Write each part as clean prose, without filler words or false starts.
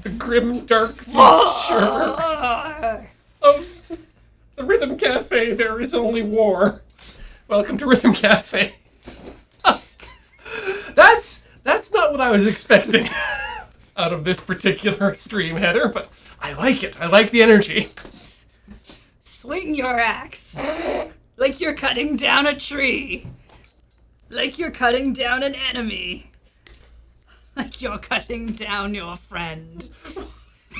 the grim, dark future of the Rhythm Cafe. There is only war. Welcome to Rhythm Cafe. That's not what I was expecting out of this particular stream, Heather, but I like it. I like the energy. Swing your axe like you're cutting down a tree. Like you're cutting down an enemy. Like you're cutting down your friend.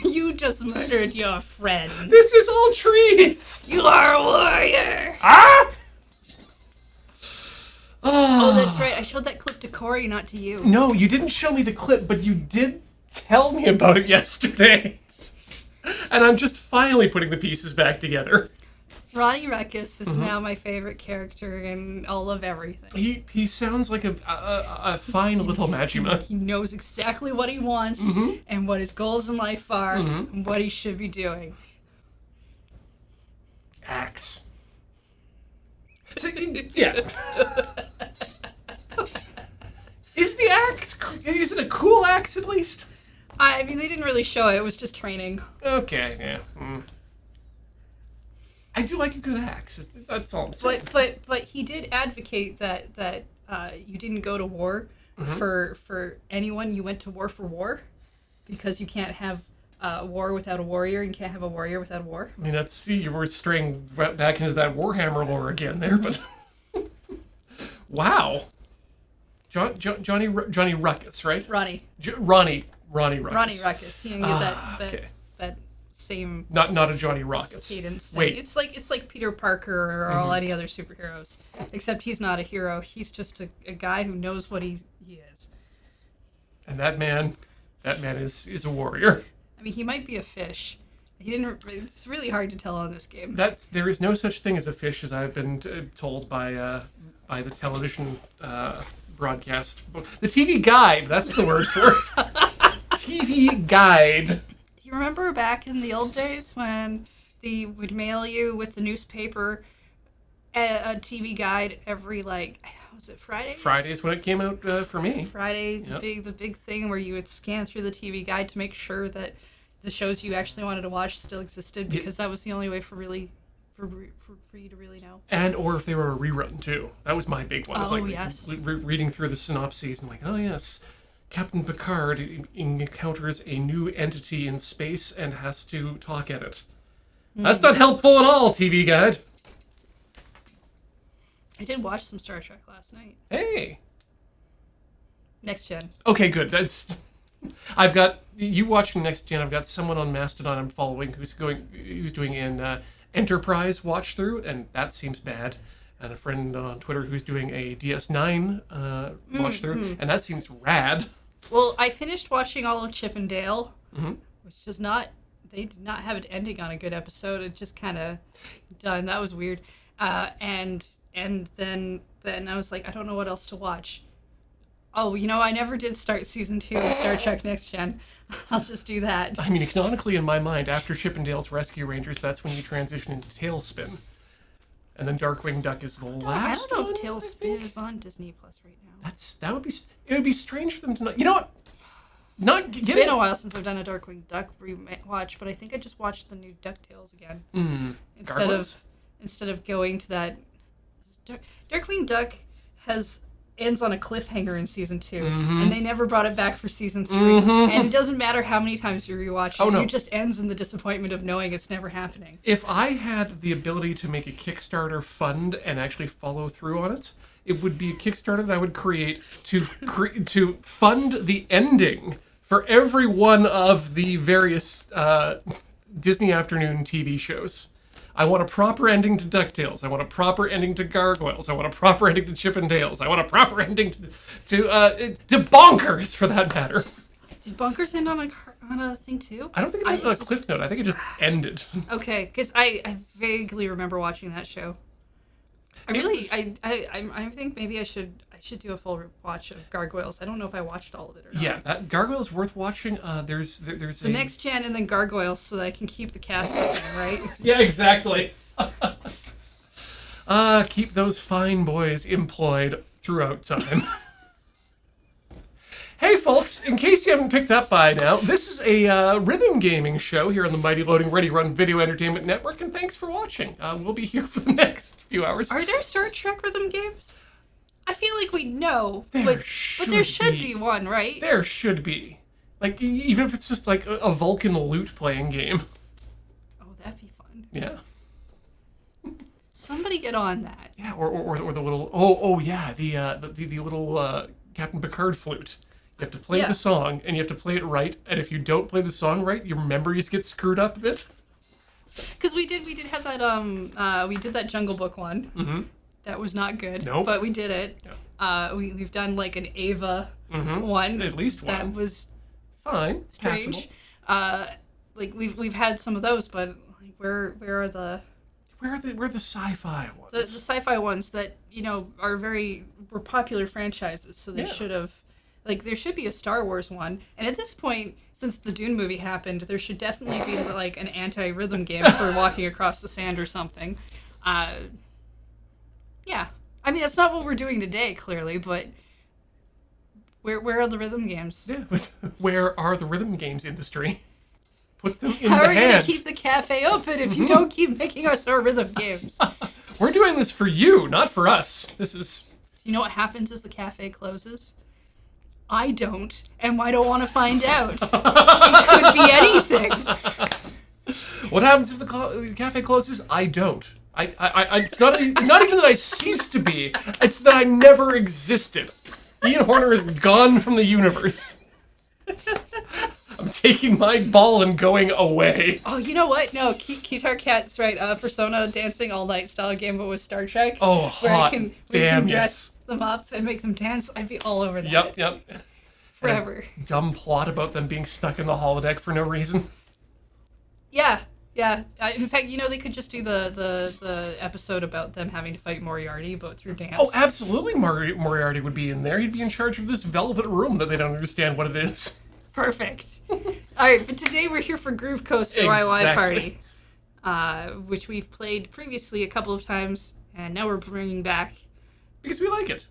You just murdered your friend. This is all trees. You are a warrior. Ah! Oh, that's right. I showed that clip to Corey, not to you. No, you didn't show me the clip, but you did tell me about it yesterday. And I'm just finally putting the pieces back together. Ronnie Ruckus is now my favorite character in all of everything. He sounds like a fine little Majima. He knows exactly what he wants and what his goals in life are and what he should be doing. Axe. So, yeah. Is the axe? Is it a cool axe at least? I mean, they didn't really show it. It was just training. Okay, yeah. I do like a good axe. That's all I'm saying. But he did advocate that you didn't go to war for anyone. You went to war for war, because you can't have war without a warrior. You can't have a warrior without a war. I mean, you were straying back into that Warhammer lore again there, but wow. Johnny Ruckus, right? Ronnie Ruckus. Ronnie Ruckus. You can get okay. that same not a Johnny Ruckus. cadence thing. Wait. It's like Peter Parker or all any other superheroes, except he's not a hero. He's just a guy who knows what he is. And that man is a warrior. I mean, he might be a fish. He didn't. It's really hard to tell on this game. There is no such thing as a fish, as I've been told by the television broadcast, the TV guide. That's the word for it. TV guide. Do you remember back in the old days when they would mail you with the newspaper a TV guide every, like, was it Fridays? Fridays when it came out for me. Fridays, Yep. the big thing where you would scan through the TV guide to make sure that the shows you actually wanted to watch still existed, because that was the only way for you to really know. And or if they were a rerun too. That was my big one. Oh, yes. Reading through the synopses and like, oh yes, Captain Picard encounters a new entity in space and has to talk at it. That's not helpful at all, TV guide. I did watch some Star Trek last night. Hey. Next Gen. Okay, good. I've got you watching Next Gen. I've got someone on Mastodon I'm following who's doing an Enterprise watch through, and that seems bad. And a friend on Twitter who's doing a DS9 watch through, and that seems rad. Well, I finished watching all of Chip and Dale, which does not. They did not have it ending on a good episode. It just kind of done. That was weird. And then I was like, I don't know what else to watch. Oh, I never did start season 2 of Star Trek Next Gen. I'll just do that. I mean, canonically in my mind, after Chip and Dale's Rescue Rangers, that's when you transition into Tailspin. And then Darkwing Duck is the last I don't know one, if Tailspin is on Disney Plus right now. It would be strange for them to not. You know what? It's been a while since I've done a Darkwing Duck rewatch, but I think I just watched the new DuckTales again. Instead of going to that. Darkwing Duck ends on a cliffhanger in season 2, and they never brought it back for season 3. And it doesn't matter how many times you rewatch it, it just ends in the disappointment of knowing it's never happening. If I had the ability to make a Kickstarter fund and actually follow through on it, it would be a Kickstarter that I would create to fund the ending for every one of the various Disney Afternoon TV shows. I want a proper ending to DuckTales. I want a proper ending to Gargoyles. I want a proper ending to Chip and Dale's. I want a proper ending to Bonkers, for that matter. Did Bonkers end on a thing too? I don't think it ended on a cliff note. I think it just ended. Okay, because I vaguely remember watching that show. I think maybe I should do a full watch of Gargoyles. I don't know if I watched all of it or not. Yeah, that Gargoyles worth watching. There's the Next Gen and then Gargoyles, so that I can keep the cast the same, right? Yeah, exactly. Keep those fine boys employed throughout time. Hey folks, in case you haven't picked up by now, this is a rhythm gaming show here on the Mighty Loading Ready Run Video Entertainment Network, and thanks for watching. We'll be here for the next few hours. Are there Star Trek rhythm games? I feel like we know, but There there should be one, right? There should be. Like, even if it's just like a Vulcan loot playing game. Oh, that'd be fun. Yeah. Somebody get on that. Yeah, or the little, the little Captain Picard flute. You have to play the song, and you have to play it right, and if you don't play the song right, your memories get screwed up a bit. Because we did have that, we did that Jungle Book one. Mm-hmm. That was not good. Nope. But we did it. Yeah. We've done like an Ava one. At least one. That was fine. strange. Like we've had some of those, but like where are the sci-fi ones? the sci-fi ones that, you know, were popular franchises, so they should have, like, there should be a Star Wars one. And at this point, since the Dune movie happened, there should definitely be like an anti-rhythm game for walking across the sand or something. Yeah. I mean, that's not what we're doing today, clearly, but where are the rhythm games? Yeah, but where are the rhythm games industry? Put them in How the are you going hand. to keep the cafe open if you don't keep making us our rhythm games? We're doing this for you, not for us. This is... Do you know what happens if the cafe closes? I don't, and I don't want to find out. It could be anything. What happens if the cafe closes? I don't. It's not even that I cease to be. It's that I never existed. Ian Horner is gone from the universe. I'm taking my ball and going away. Oh, you know what? No, Kitar Cat's right. Persona Dancing All Night style game, but with Star Trek. Oh, where hot. we Damn, can dress them up and make them dance. I'd be all over that. Yep. Forever. Dumb plot about them being stuck in the holodeck for no reason. Yeah. In fact, you know, they could just do the episode about them having to fight Moriarty, but through dance. Oh, absolutely Moriarty would be in there. He'd be in charge of this velvet room that they don't understand what it is. Perfect. All right, but today we're here for Groove Coaster Wai Wai Party, which we've played previously a couple of times, and now we're bringing back. Because we like it.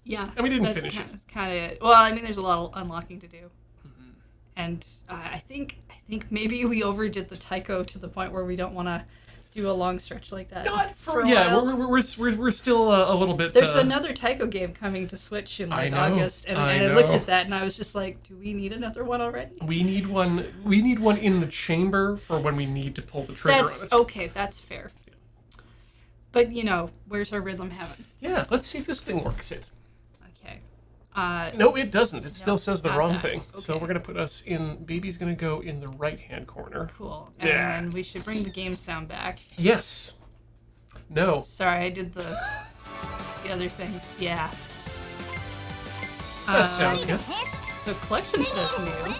Yeah. And we didn't finish it. That's kind of it. Well, I mean, there's a lot of unlocking to do. Mm-hmm. And I think maybe we overdid the Tycho to the point where we don't want to do a long stretch like that. Not for a while. We're still a little bit. There's another Tycho game coming to Switch in August, and I looked at that and I was just like, do we need another one already? We need one. We need one in the chamber for when we need to pull the trigger on it. Okay, that's fair. Yeah. But you know, where's our rhythm heaven? Yeah, let's see if this thing works. Okay. No, it doesn't. It still says the wrong thing. Okay. So we're gonna put us in. Baby's gonna go in the right-hand corner. Cool. And then we should bring the game sound back. Yes. No. Sorry, I did the other thing. Yeah. That sounds good. So collection says new.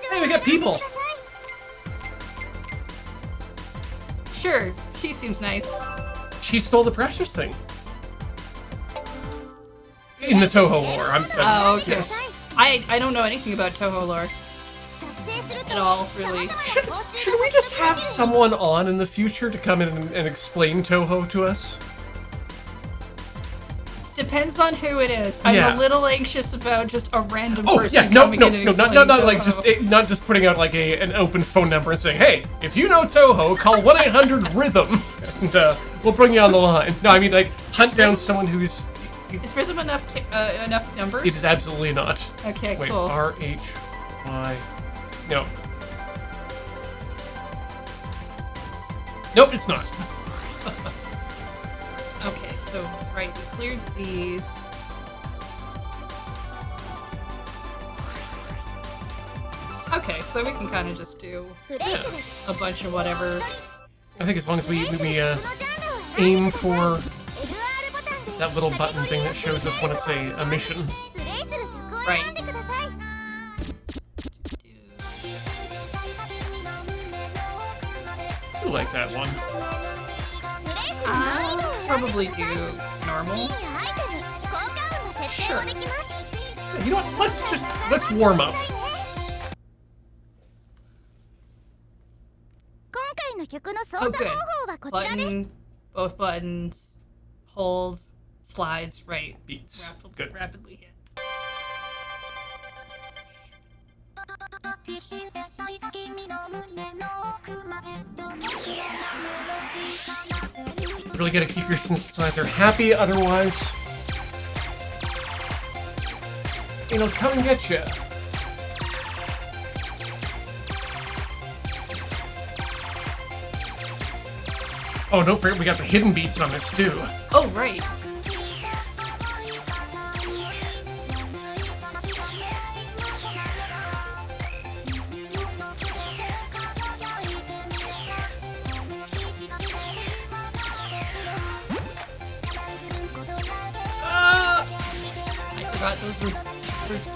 Hey, we got people. Sure, she seems nice. She stole the Precious thing. In the Toho lore. Okay. Yes. I don't know anything about Toho lore. At all, really. Should we just have someone on in the future to come in and explain Toho to us? Depends on who it is. I'm a little anxious about just a random person no, coming in and explaining not Toho. like not just putting out like an open phone number and saying, hey, if you know Toho, call 1-800-RHYTHM, and we'll bring you on the line. No, I mean like hunt down someone who's. Is rhythm enough numbers? It is absolutely not. Okay, Wait, cool. R-H-Y... No. Nope, it's not. Okay, so, right, we cleared these. Okay, so we can kind of just do a bunch of whatever. I think as long as we aim for that little button thing that shows us when it's a mission. Right. I like that one. I'll probably do normal. Sure. Yeah, you know what? Let's warm up. Oh, good. Button, both buttons, hold, slides, right. Beats. Good. Rapidly hit. Really gotta keep your synthesizer happy, otherwise it'll come and get you. Oh, don't forget we got the hidden beats on this too. Oh, right. I forgot those were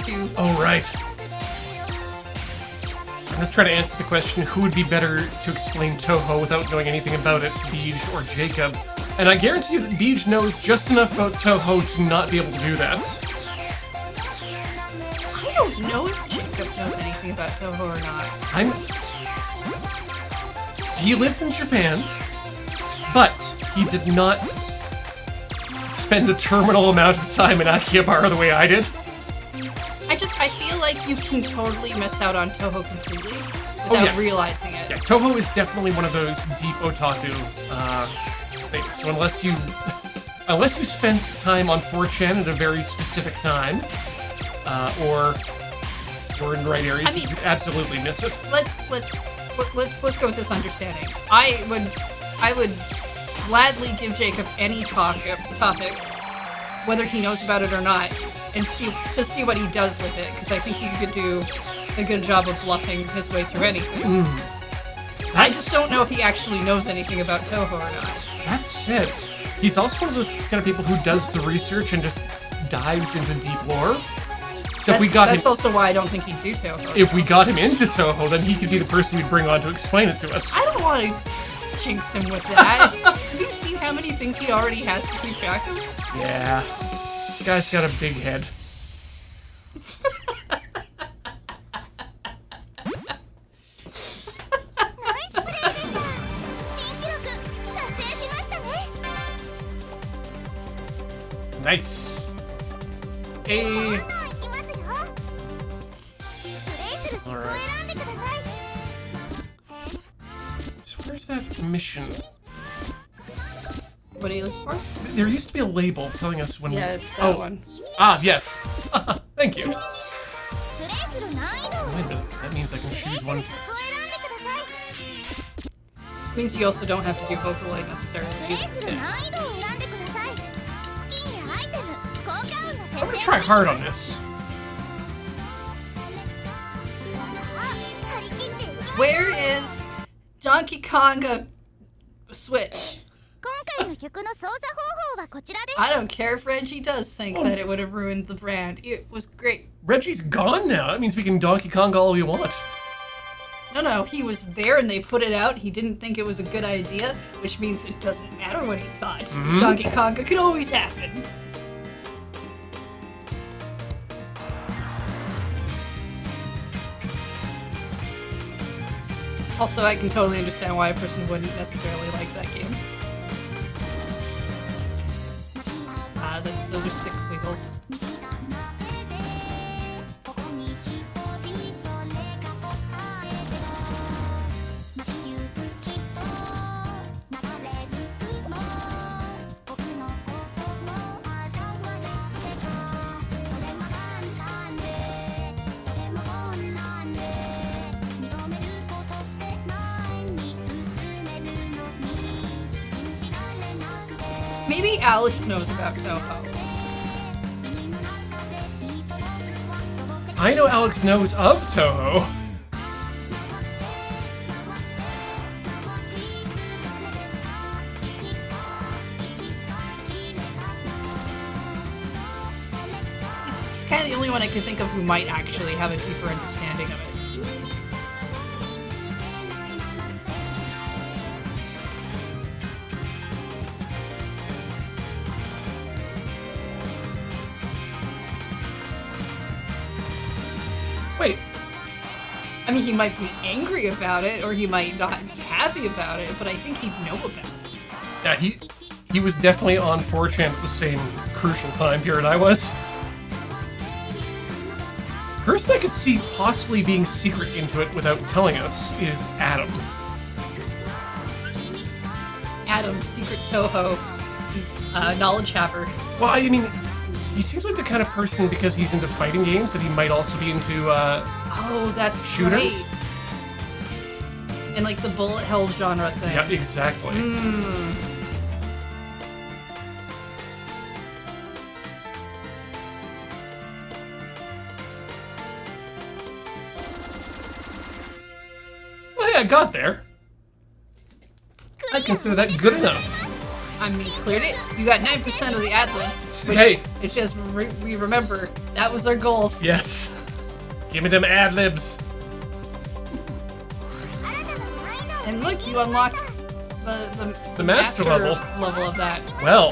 two. Oh, right. Let's try to answer the question, who would be better to explain Touhou without knowing anything about it, Beej or Jacob? And I guarantee you that Beej knows just enough about Touhou to not be able to do that. I don't know if Jacob knows anything about Touhou or not. He lived in Japan, but he did not spend a terminal amount of time in Akihabara the way I did. I feel like you can totally miss out on Touhou completely without realizing it. Yeah, Touhou is definitely one of those deep otaku things. So unless you spend time on 4chan at a very specific time, or in the right areas, you absolutely miss it. Let's go with this understanding. I would gladly give Jacob any topic, whether he knows about it or not, and see what he does with it, because I think he could do a good job of bluffing his way through anything. I just don't know if he actually knows anything about Touhou or not. That said, he's also one of those kind of people who does the research and just dives into deep lore. So that's also why I don't think he'd do Touhou. If we got him into Touhou, then he could be the person we'd bring on to explain it to us. I don't want to jinx him with that. Have you seen how many things he already has to keep track of? Yeah. Guy's got a big head. Nice. Alright. So where's that mission? What are you looking for? There used to be a label telling us when Yeah, it's that one. Ah, yes. Thank you. That means I can choose one. Means you also don't have to do Vocaloid necessarily. I'm gonna try hard on this. Where is Donkey Konga Switch? I don't care if Reggie does think that it would have ruined the brand. It was great. Reggie's gone now. That means we can Donkey Kong all we want. No, he was there and they put it out. He didn't think it was a good idea, which means it doesn't matter what he thought. Donkey Konga could always happen. Also, I can totally understand why a person wouldn't necessarily like that game. Those are stick wiggles. Maybe Alex knows about Touhou. I know Alex knows of Touhou. He's kind of the only one I can think of who might actually have a deeper understanding of it. Wait. I mean, he might be angry about it, or he might not be happy about it, but I think he'd know about it. Yeah, he was definitely on 4chan at the same crucial time period I was. person I could see possibly being secret into it without telling us is Adam. Adam, secret Toho, knowledge haver. Well, I mean, he seems like the kind of person, because he's into fighting games, that he might also be into Oh, that's shooters. Right. And like the bullet hell genre thing. Yeah, exactly. Well, hey, I got there. I consider that good enough. I mean, cleared it. You got 9% of the ad-lib. Hey. It's just we remember that was our goals. Yes. Give me them ad-libs. And look, you unlocked the master level of that. Well.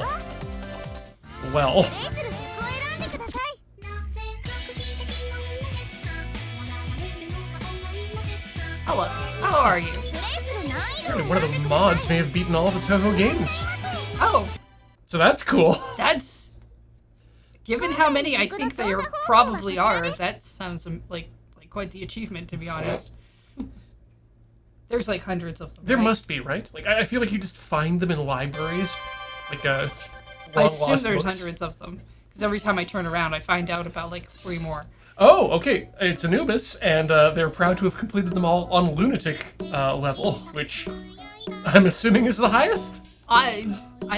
Hello. How are you? Apparently one of the mods may have beaten all the Toho games. Oh. So that's cool. That's... Given how many I think there probably are, that sounds like quite the achievement, to be honest. There's like hundreds of them. There right? must be, right? Like, I feel like you just find them in libraries. Like, I assume there's books. hundreds of them. Because every time I turn around, I find out about like 3 more. Oh, okay. It's Anubis, and they're proud to have completed them all on Lunatic level, which I'm assuming is the highest? I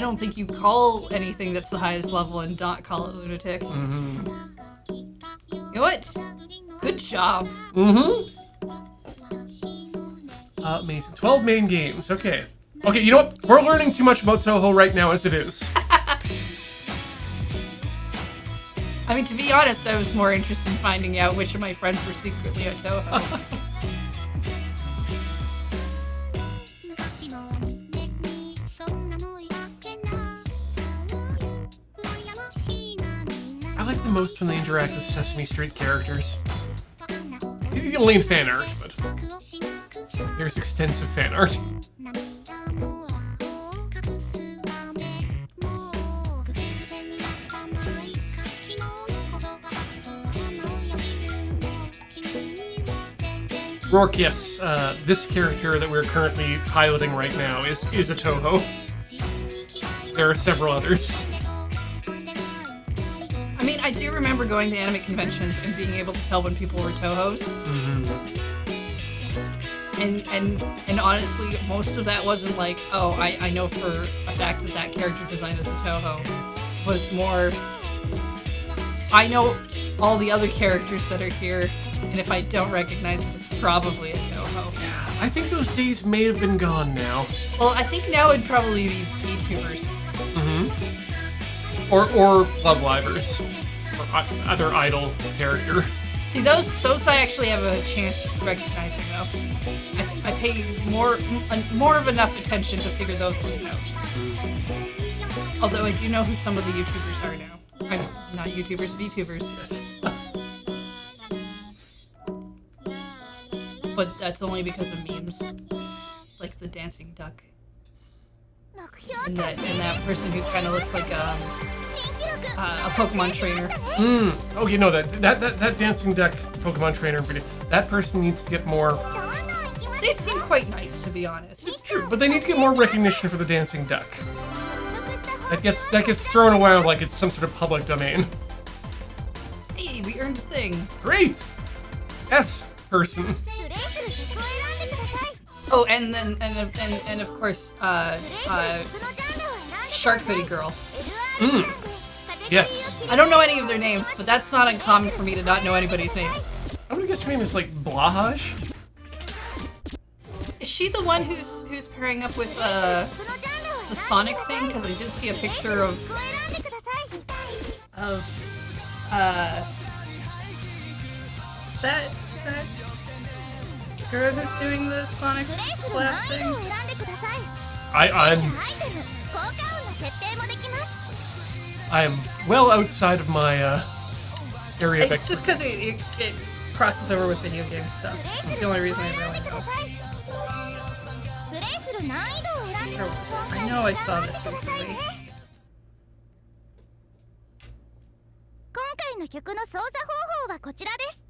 don't think you call anything that's the highest level and not call it Lunatic. Mm-hmm. You know what? Good job. Mm-hmm. Amazing. 12 main games. Okay. Okay, you know what? We're learning too much about Toho right now as it is. I mean, to be honest, I was more interested in finding out which of my friends were secretly at Toho. I like the most when they interact with Sesame Street characters. Only in fan art, but there's extensive fan art. Rourke, yes, this character that we're currently piloting right now is a Toho. There are several others. I mean, I do remember going to anime conventions and being able to tell when people were Tohos. Mm-hmm. And honestly, most of that wasn't like, oh, I know for a fact that character design is a Toho. It was more, I know all the other characters that are here, and if I don't recognize it, it's probably a Toho. I think those days may have been gone now. Well, I think now it'd probably be VTubers. Mm-hmm. Or Love Livers. Or other idol character. See, those I actually have a chance recognizing, though. I pay more of enough attention to figure those ones out. Although I do know who some of the YouTubers are now. Not YouTubers, VTubers. Yes. But that's only because of memes. Like the dancing duck. And that person who kind of looks like a Pokemon trainer. Oh, you know that dancing duck Pokemon trainer video. That person needs to get more. They seem quite nice, to be honest. It's true, but they need to get more recognition for the dancing duck. That gets thrown around like it's some sort of public domain. Hey, we earned a thing. Great. S person. Oh, and of course, Shark Hoodie Girl. Yes. I don't know any of their names, but that's not uncommon for me to not know anybody's name. I'm gonna guess her name is like Blahaj. Is she the one who's pairing up with the Sonic thing? Because I did see a picture of is that girl who's doing the Sonic slap thing? I'm well outside of my area of It's just because it crosses over with video game stuff. It's the only reason I really know. I know I saw this recently. 今回の曲の操作方法はこちらです。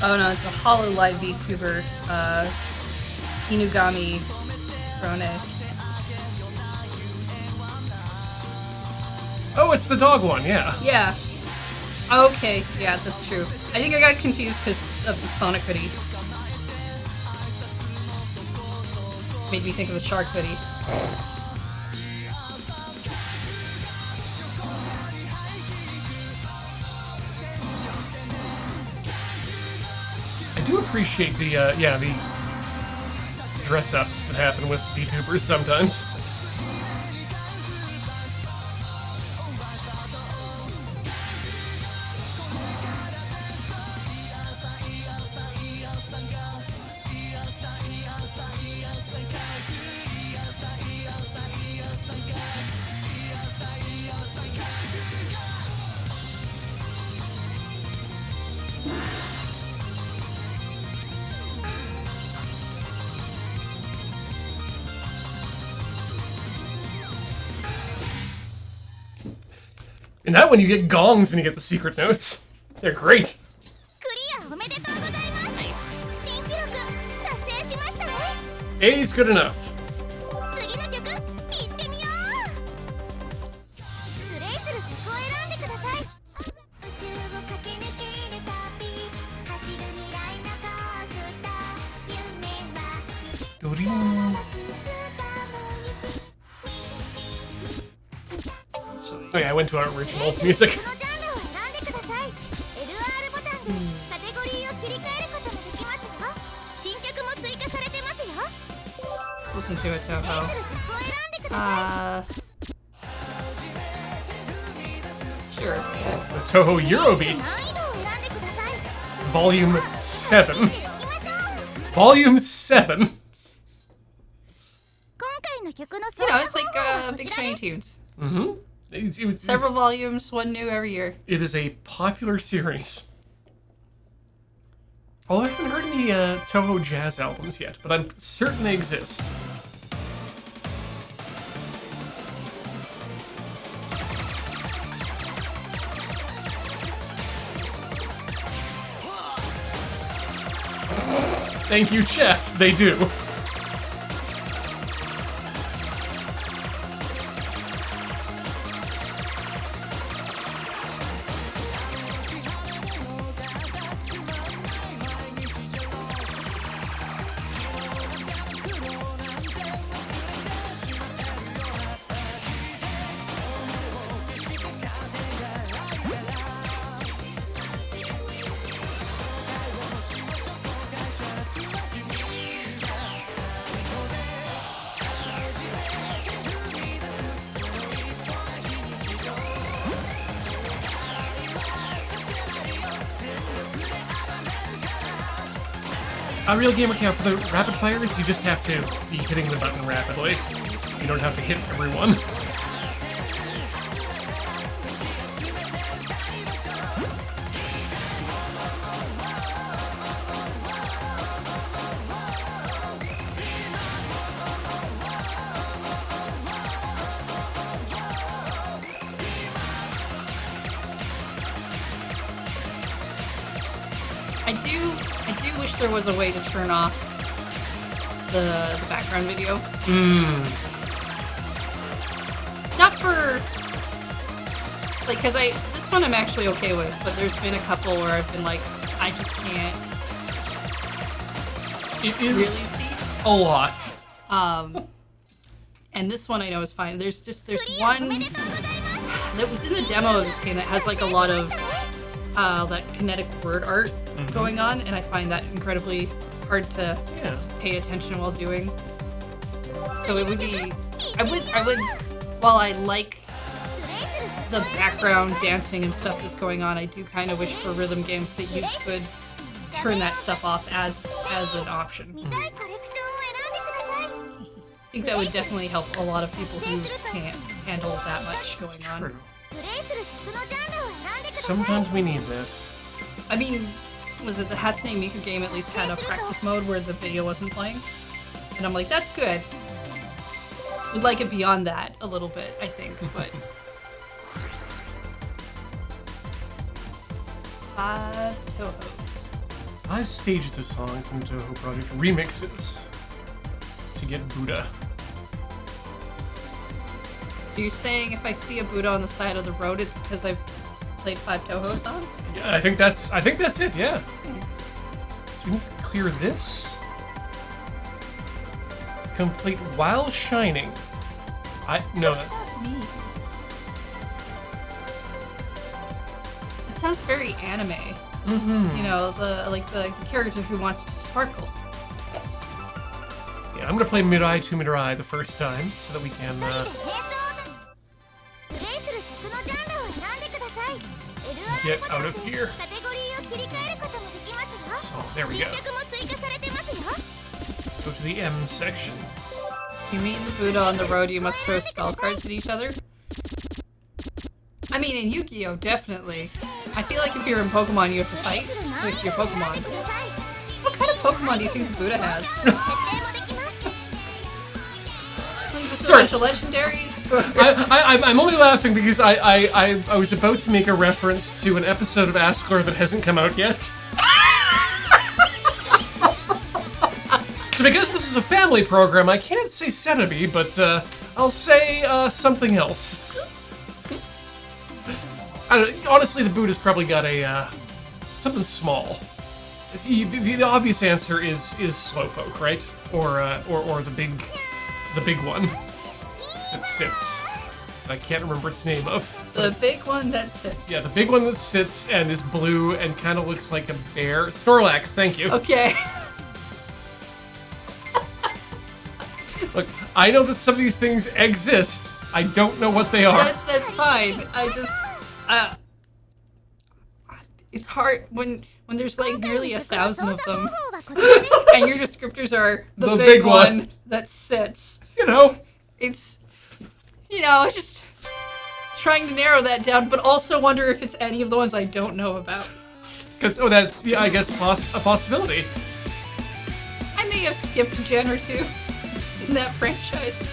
Oh no, it's a Hollow Live VTuber, Inugami Rone. Oh, it's the dog one, yeah. Yeah. Okay, yeah, that's true. I think I got confused because of the Sonic hoodie. Made me think of the shark hoodie. I do appreciate the dress-ups that happen with VTubers sometimes. And that one you get gongs when you get the secret notes. They're great. Nice. A's good enough. Oh yeah, I went to our original music. Listen to it, Toho. Sure. The Toho Eurobeats. Volume 7. Volume 7. You know, it's like Big Shiny Tunes. Mm-hmm. Several volumes, one new every year. It is a popular series. Well, I haven't heard any Toho jazz albums yet, but I'm certain they exist. Thank you, chat. They do. Real Gamer Camp, for the rapid fires, you just have to be hitting the button rapidly. You don't have to hit everyone. I do wish there was a way to turn off the background video. Not for like, cause this one I'm actually okay with, but there's been a couple where I've been like, I just can't really see a lot. And this one I know is fine. There's one that was in the demo of this game that has like a lot of that kinetic word art going on, and I find that incredibly hard to pay attention while doing. So it would be, I would, while I like the background dancing and stuff that's going on, I do kind of wish for rhythm games that you could turn that stuff off as an option. I think that would definitely help a lot of people who can't handle that much going on. Sometimes we need that. I mean, was it the Hatsune Miku game at least had a practice mode where the video wasn't playing? And I'm like, that's good. Would like it beyond that a little bit, I think, but... Tohos. 5 stages of songs in the Toho Project remixes to get Buddha. So you're saying if I see a Buddha on the side of the road, it's because I've played 5 Toho songs? Yeah, I think that's it. Yeah. So we need to clear this. Complete while shining. No. What does that mean? It sounds very anime. Mm-hmm. You know, the character who wants to sparkle. Yeah, I'm gonna play Mirai to Mirai the first time so that we can. Get out of here. So, there we go. Go to the M section. You meet the Buddha on the road, you must throw spell cards at each other? I mean, in Yu-Gi-Oh! Definitely. I feel like if you're in Pokemon, you have to fight with your Pokemon. What kind of Pokemon do you think the Buddha has? Just a bunch of legendaries? I'm only laughing because I was about to make a reference to an episode of Askler that hasn't come out yet. So because this is a family program, I can't say Cenobi, but I'll say something else. Honestly, the Buddha's probably got a something small. The obvious answer is Slowpoke, right? Or the big one that sits. I can't remember its name of. The big one that sits. Yeah, the big one that sits and is blue and kind of looks like a bear. Snorlax, thank you. Okay. Look, I know that some of these things exist. I don't know what they are. That's fine. I just it's hard when there's like nearly 1,000 of them, and your descriptors are the big one that sits. You know, it's just trying to narrow that down, but also wonder if it's any of the ones I don't know about. Because that's I guess a possibility. I may have skipped a gen or two in that franchise.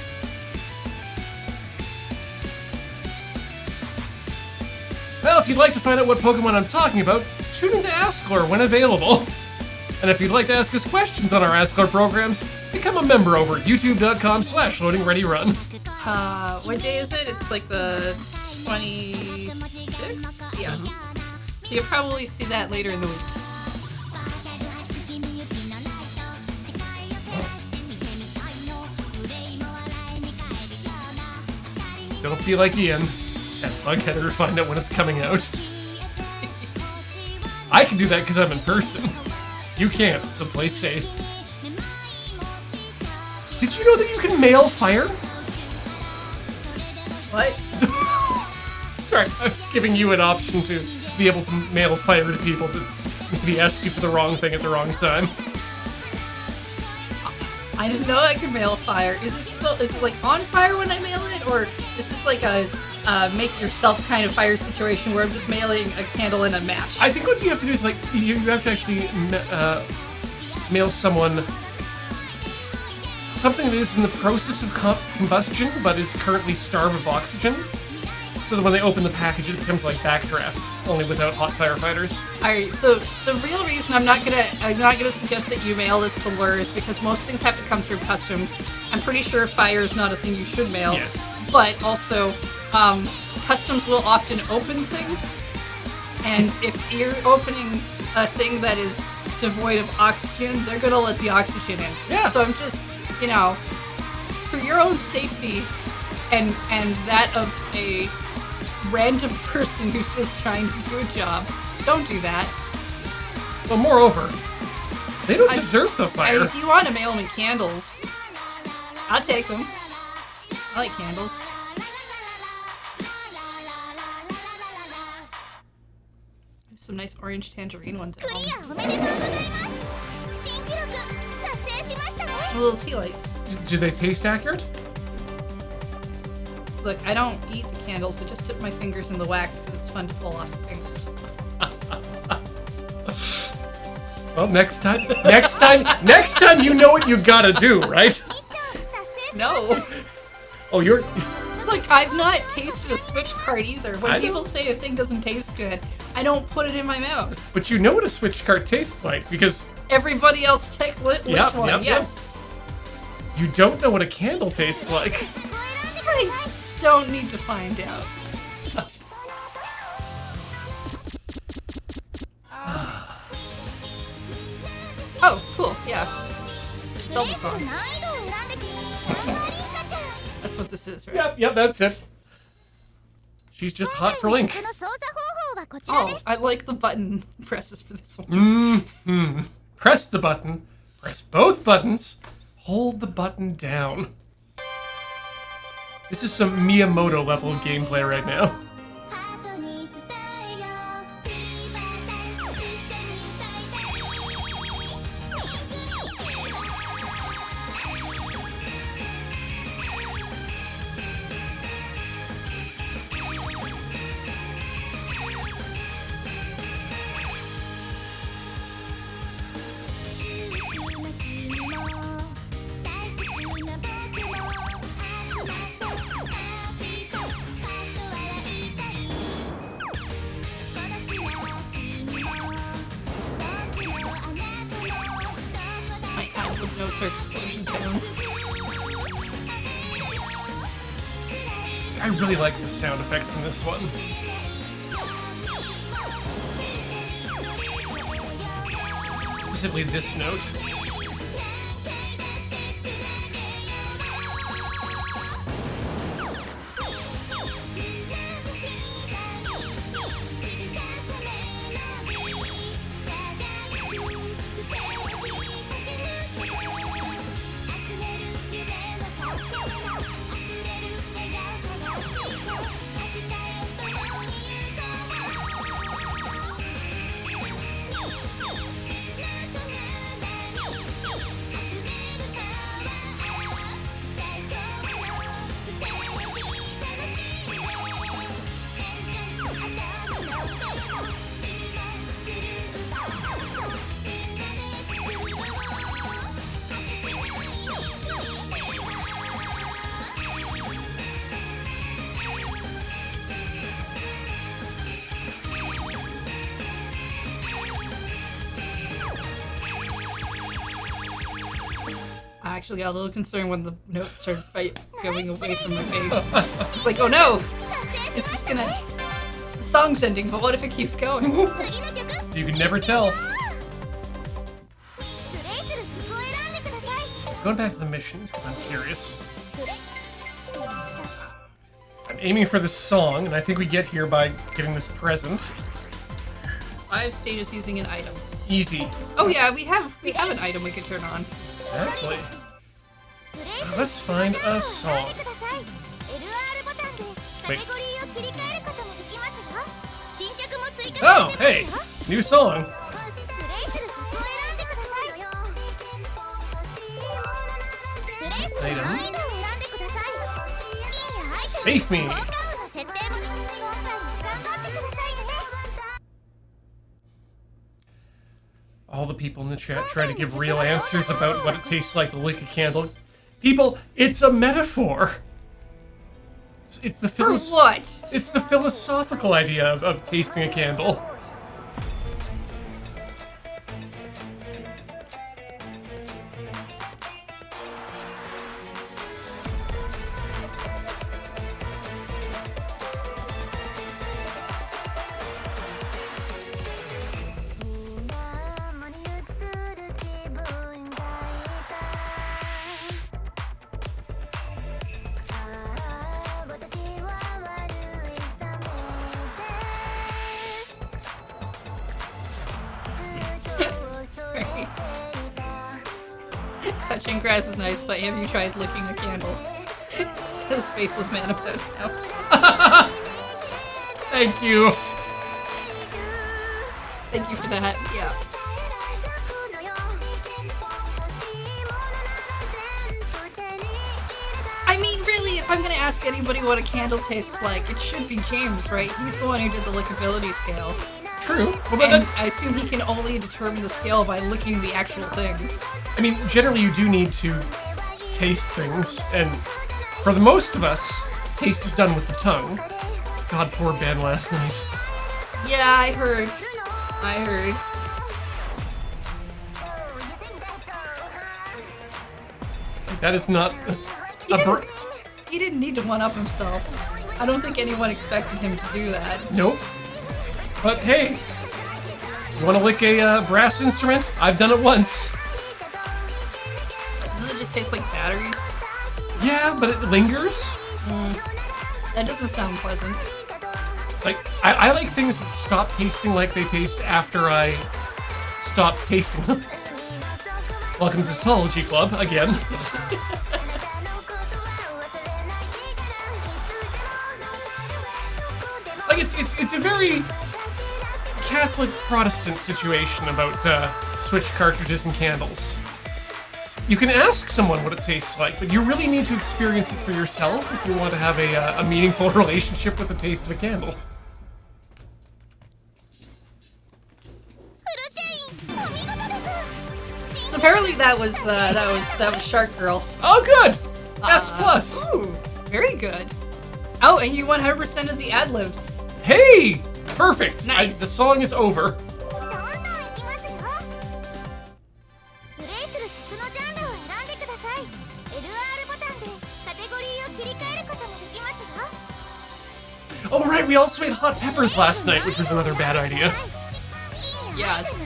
Well, if you'd like to find out what Pokemon I'm talking about, tune into Askler when available. And if you'd like to ask us questions on our Askler programs, become a member over at youtube.com/loadingreadyrun. What day is it? It's like the 26th? Yes. Mm-hmm. So you'll probably see that later in the week. Don't be like Ian and bughead to find out when it's coming out. I can do that because I'm in person. You can't, so play safe. Did you know that you can mail fire? What? Sorry, I was giving you an option to be able to mail fire to people that maybe ask you for the wrong thing at the wrong time. I didn't know I could mail fire. Is it like on fire when I mail it, or is this like a make yourself kind of fire situation where I'm just mailing a candle and a match? I think what you have to do is like you have to actually mail someone something that is in the process of combustion but is currently starved of oxygen, so that when they open the package it becomes like backdraft, only without hot firefighters. Alright, so the real reason I'm not gonna suggest that you mail this to Lure is because most things have to come through customs. I'm pretty sure fire is not a thing you should mail. Yes. But also, customs will often open things, and if you're opening a thing that is devoid of oxygen, they're gonna let the oxygen in. Yeah. So I'm just, for your own safety and that of a random person who's just trying to do a job, don't do that. Well, moreover, they don't deserve the fire. If you want to mail me candles, I'll take them. I like candles. There's some nice orange tangerine ones at home. Little tea lights. Do they taste accurate? Look, I don't eat the candles. I just dip my fingers in the wax because it's fun to pull off the fingers. Well, next time you know what you gotta do, right? No. Oh, you're... Look, Look, I've not tasted a switch cart either. When I people know. say a thing doesn't taste good, I don't put it in my mouth. But you know what a switch cart tastes like because Everybody else licked one, yep. yes. you don't know what a candle tastes like. I don't need to find out. Oh, cool, yeah. Zelda song. That's what this is, right? Yep, that's it. She's just hot for Link. Oh, I like the button presses for this one. Press the button. Press both buttons. Hold the button down. This is some Miyamoto level of gameplay right now. My ad-lib notes are explosion sounds. I really like the sound effects in this one. Specifically this note. I actually got a little concerned when the notes started going away from my face. It's like, oh no! Is this gonna... The song's ending, but what if it keeps going? You can never tell. Going back to the missions, because I'm curious. I'm aiming for this song, and I think we get here by getting this present. 5 stages using an item. Easy. Oh yeah, we have an item we can turn on. Exactly. Let's find a song. Wait. Oh, hey! New song. Item. Save me! All the people in the chat try to give real answers about what it tastes like to lick a candle. People, it's a metaphor. It's the For what? It's the philosophical idea of tasting a candle. Sorry. Touching grass is nice, but have you tried licking a candle? Says Faceless Manifest now. Thank you. Thank you for that. Yeah. I mean, really, if I'm gonna ask anybody what a candle tastes like, it should be James, right? He's the one who did the lickability scale. True. Well, And I assume he can only determine the scale by licking the actual things. I mean, generally you do need to taste things, and for the most of us, taste is done with the tongue. God, poor Ben last night. Yeah, I heard. That is not He didn't need to one-up himself. I don't think anyone expected him to do that. Nope. But hey, you want to lick a brass instrument? I've done it once. Doesn't it just taste like batteries? Yeah, but it lingers. That doesn't sound pleasant. Like, I like things that stop tasting like they taste after I stop tasting them. Welcome to the Tautology Club, again. Like, it's a very Catholic Protestant situation about Switch cartridges and candles. You can ask someone what it tastes like, but you really need to experience it for yourself if you want to have a meaningful relationship with the taste of a candle. So apparently that was Shark Girl. Oh, good. S plus. Ooh, very good. Oh, and you 100% of the ad-libs. Hey, perfect. Nice. The song is over. Oh, right, we also ate hot peppers last night, which was another bad idea. Yes.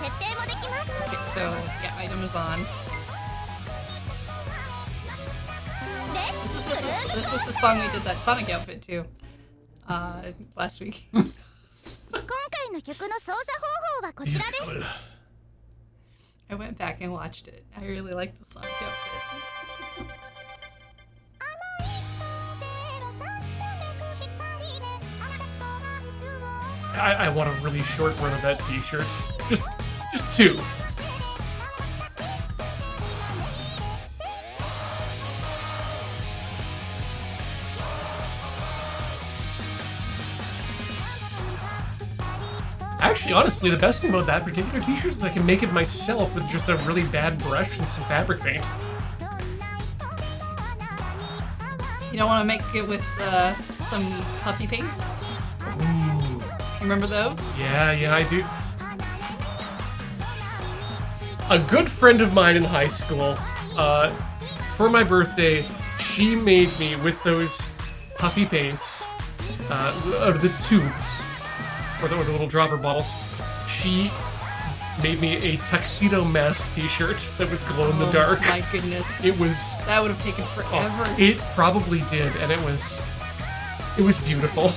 Okay, so yeah, item is on. This was the song we did that Sonic outfit to last week. Beautiful. I went back and watched it. I really liked the Sonic outfit. I want a really short run of that t-shirt. Just two. Actually, honestly, the best thing about that particular t-shirt is I can make it myself with just a really bad brush and some fabric paint. You don't want to make it with some puffy paints? Ooh. Remember those? Yeah, I do. A good friend of mine in high school, for my birthday, she made me, with those puffy paints, out of the tubes, or the little dropper bottles, she made me a tuxedo mask t-shirt that was glow in the dark. Oh my goodness. It was... That would have taken forever. It probably did, and it was beautiful.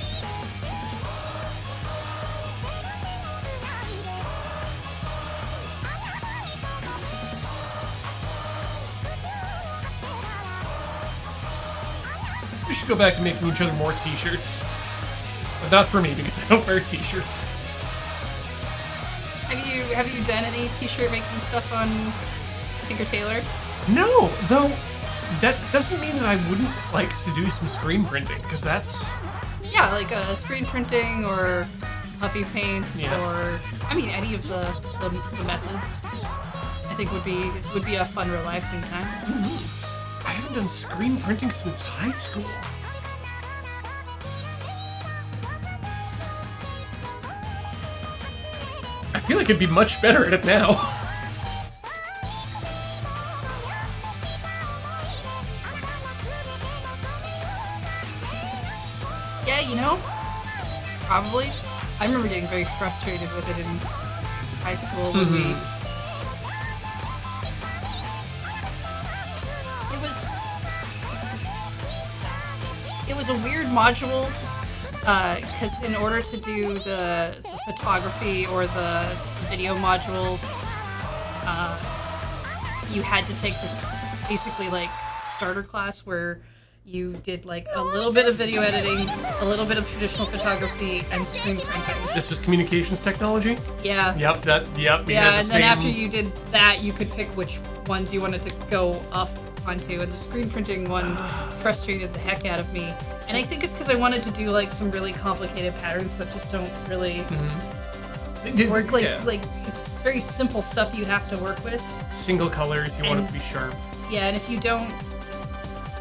We should go back to making each other more t-shirts. But not for me, because I don't wear t-shirts. Have you done any t-shirt making stuff on Tinker Tailor? No, though that doesn't mean that I wouldn't like to do some screen printing, because that's... Yeah, like screen printing or puffy paint or any of the methods. I think would be a fun, relaxing time. I haven't done screen printing since high school. I feel like I'd be much better at it now. Yeah, probably. I remember getting very frustrated with it in high school when It was a weird module, because in order to do the photography or the video modules, you had to take this basically like starter class where you did like a little bit of video editing, a little bit of traditional photography, and screen printing. This was communications technology? Yeah. Yep. Yeah, and then after you did that, you could pick which ones you wanted to go off onto, and the screen printing one frustrated the heck out of me. And I think it's because I wanted to do like some really complicated patterns that just don't really work. Like it's very simple stuff you have to work with. Single colors, you want it to be sharp. Yeah, and if you don't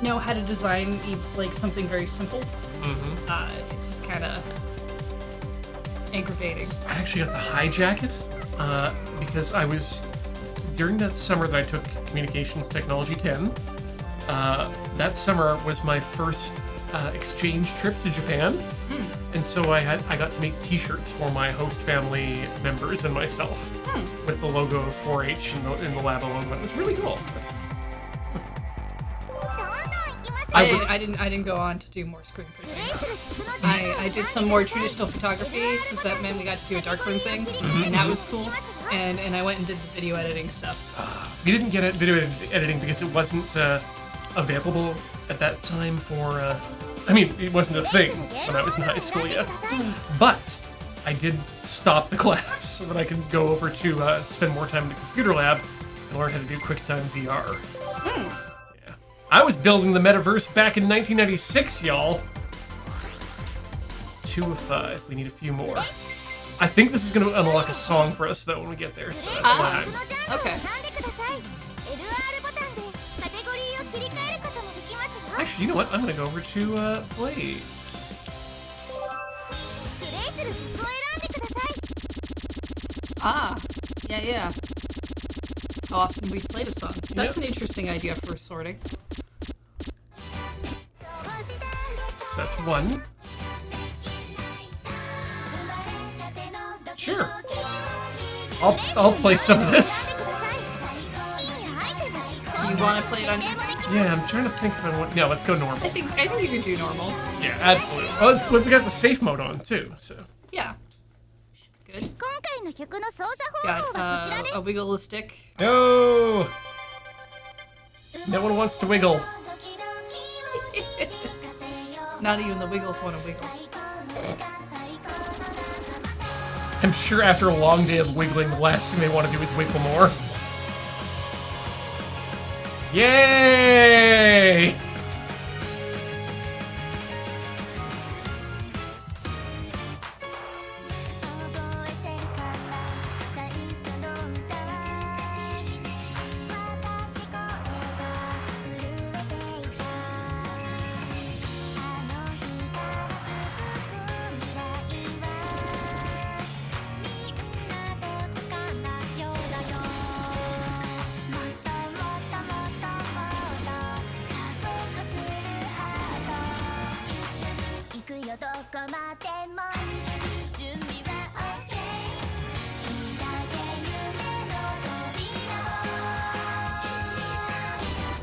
know how to design like something very simple, it's just kind of aggravating. I actually got to hijack it because I was during that summer that I took Communications Technology 10. That summer was my first exchange trip to Japan, and so I got to make T-shirts for my host family members and myself with the logo of 4-H and the Labo logo. It was really cool. I didn't go on to do more screen printing. I did some more traditional photography because that meant we got to do a darkroom thing, and that was cool. And I went and did the video editing stuff. We didn't get video editing because it wasn't available at that time for. I mean, it wasn't a thing when I was in high school yet. But I did stop the class so that I could go over to spend more time in the computer lab and learn how to do QuickTime VR. Yeah, I was building the metaverse back in 1996, y'all. 2 of 5. We need a few more. I think this is going to unlock a song for us, though, when we get there, so that's why I'm... Okay. Actually, you know what? I'm going to go over to Blaze. Yeah. How often we've played a song. That's an interesting idea for sorting. So that's 1. Sure. I'll play some of this. You want to play it on easy? Yeah, I'm trying to think if I want... Yeah, let's go normal. I think you can do normal. Yeah, absolutely. Well, we got the safe mode on, too, so... Yeah. Good. Got a wiggle stick. No! No one wants to wiggle. Not even the wiggles want to wiggle. I'm sure after a long day of wiggling, the last thing they want to do is wiggle more. Yay!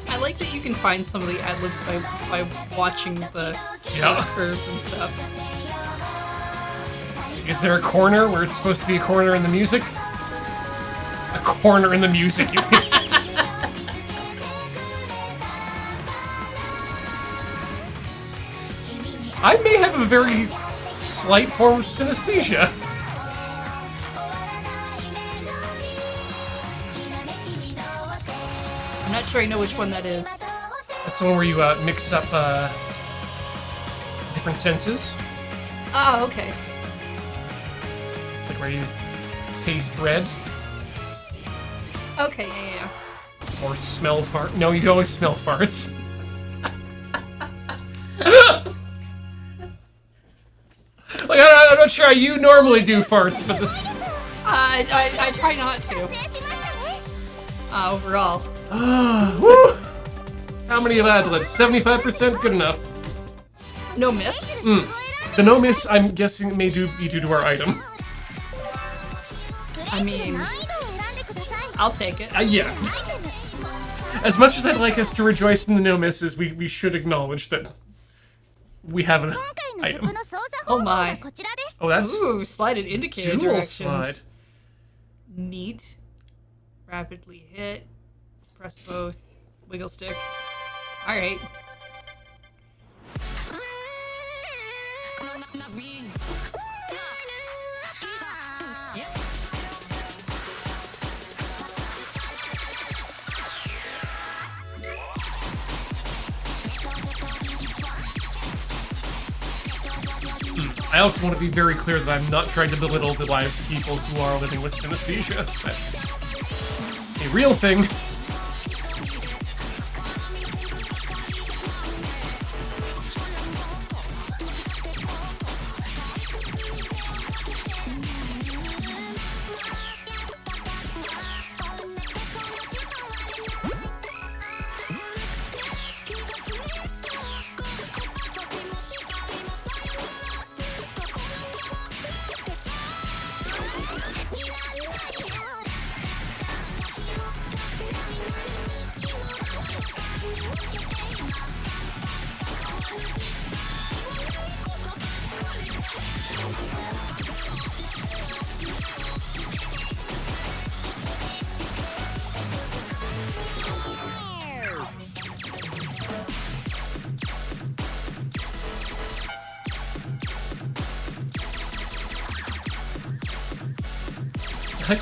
I like that you can find some of the ad-libs by watching the curves and stuff. Is there a corner where it's supposed to be a corner in the music? A corner in the music, you mean? I may have a very slight form of synesthesia. I'm not sure I know which one that is. That's the one where you mix up different senses. Oh, okay. Like where you taste red. Okay, yeah. Or smell fart. No, you always smell farts. Like, I'm not sure how you normally do farts, but that's... I try not to. Overall. Woo! How many ad-libs? 75%? Good enough. No miss? The no miss, I'm guessing, may be due to our item. I mean, I'll take it. Yeah. As much as I'd like us to rejoice in the no misses, we should acknowledge that we have an item. Oh my. Oh, that's... Ooh, slided indicator Jewel directions. slide. Neat. Rapidly hit. Press both. Wiggle stick. Alright. I also want to be very clear that I'm not trying to belittle the lives of people who are living with synesthesia. That's a real thing.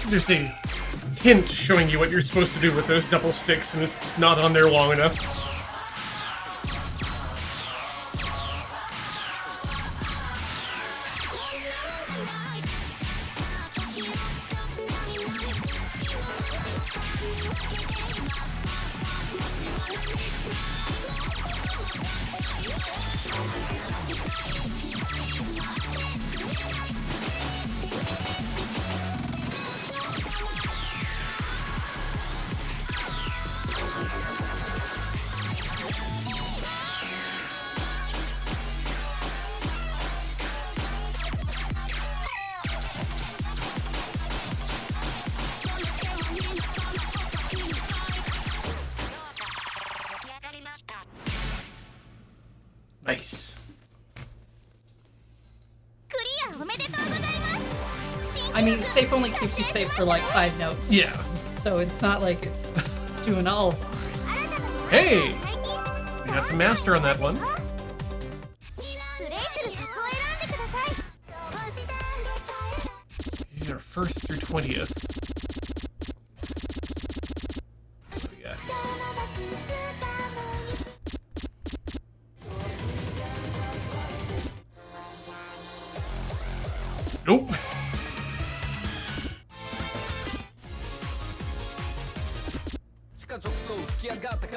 There's a hint showing you what you're supposed to do with those double sticks, and it's just not on there long enough. Nice. I mean, safe only keeps you safe for like 5 notes. Yeah. So it's not like it's doing all. Hey! We got the master on that one. These are 1st through 20th. What do we got? Nope.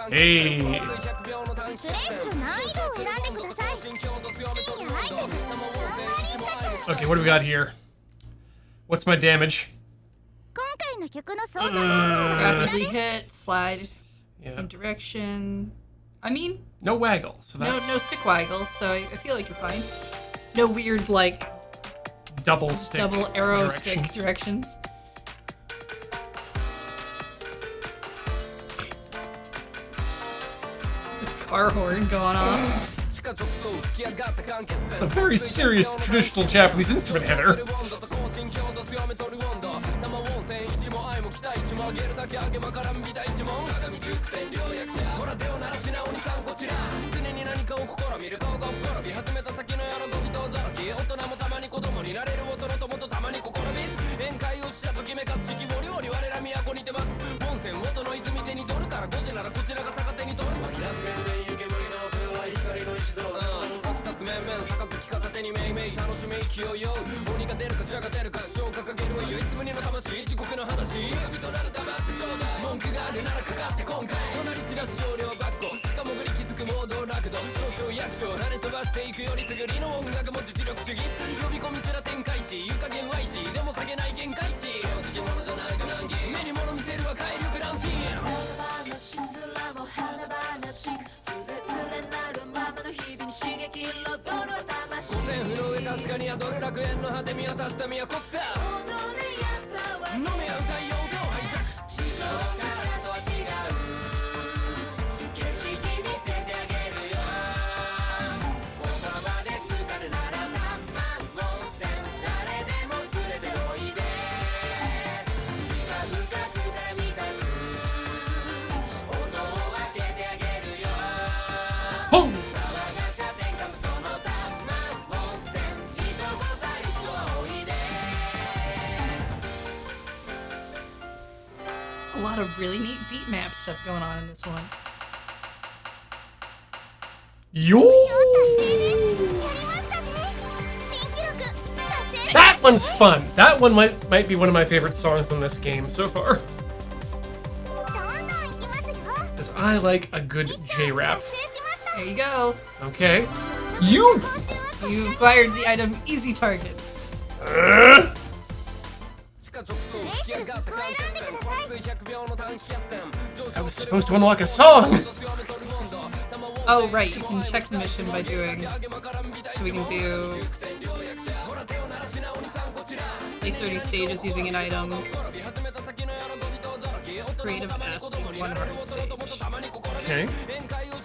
Hey. Okay, what do we got here? What's my damage? Rapidly hit, slide Yeah. in direction. I mean, No waggle. So that's no stick waggle, so I feel like you're fine. No weird, like, double stick. double arrow directions. stick directions. The car horn going off. A very serious traditional Japanese instrument hitter. A lot of really neat beat map stuff going on in this one. Yo! That one's fun. That one might be one of my favorite songs in this game so far. Because I like a good J-rap. There you go. Okay. You acquired the item Easy Target. I was supposed to unlock a song. Oh, right. You can check the mission by doing... So we can do... like 30 stages using an item. Creative S, one heart stage. Okay.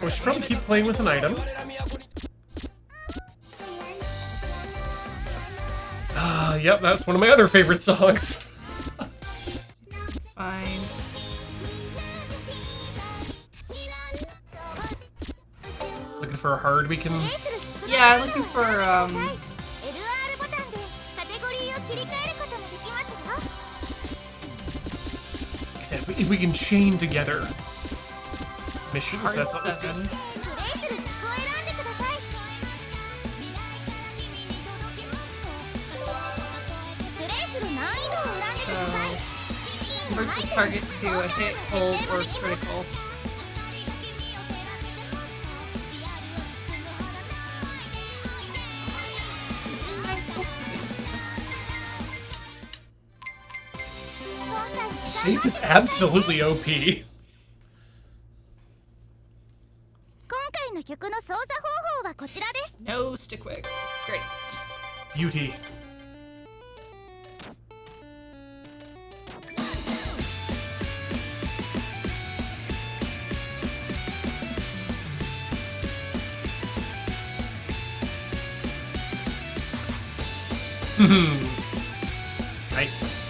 We should probably keep playing with an item. Yep, that's one of my other favorite songs. Fine. Looking for a hard we can... Yeah, looking for, if we can chain together missions, hard that's always good. 7. So, convert the target to a hit, hold, or critical. Safe is absolutely OP. No stickwick. Great. Beauty. Nice.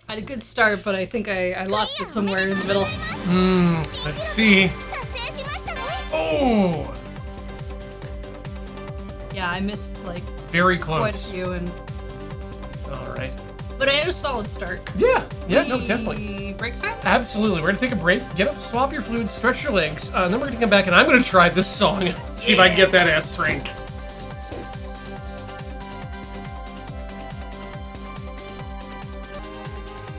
I had a good start, but I think I lost it somewhere in the middle. Let's see. Oh! Yeah, I missed, like, Very quite a close. few, and Alright. but I had a solid start. Yeah, no, definitely. Break time? Absolutely. We're gonna take a break, get up, swap your fluids, stretch your legs, and then we're gonna come back and I'm gonna try this song and see if I can get that S rank.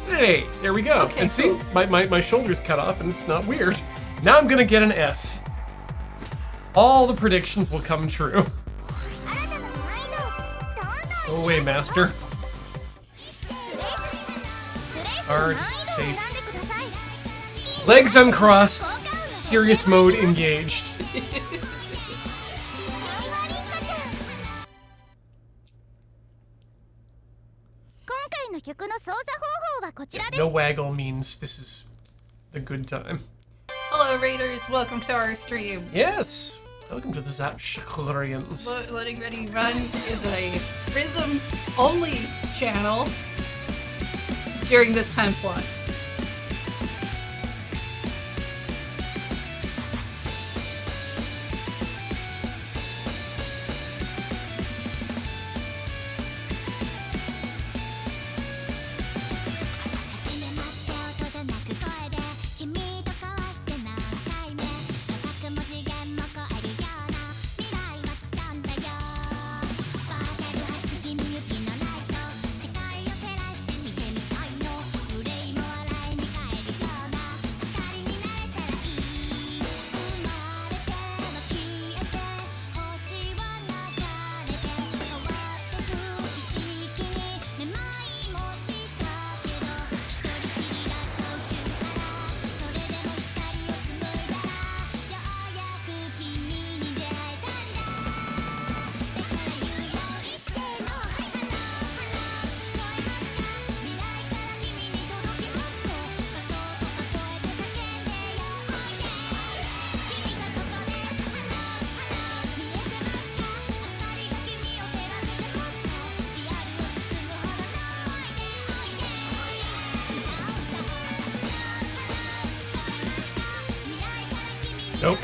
Hey, there we go. Okay, and see, cool. my shoulder's cut off and it's not weird. Now I'm gonna get an S. All the predictions will come true. Go away, master. Hard, safe. Legs uncrossed, serious mode engaged. No waggle means this is the good time. Hello, Raiders. Welcome to our stream. Yes! Welcome to the Zapshakorians. Letting Ready Run is a rhythm-only channel during this time slot. Nope.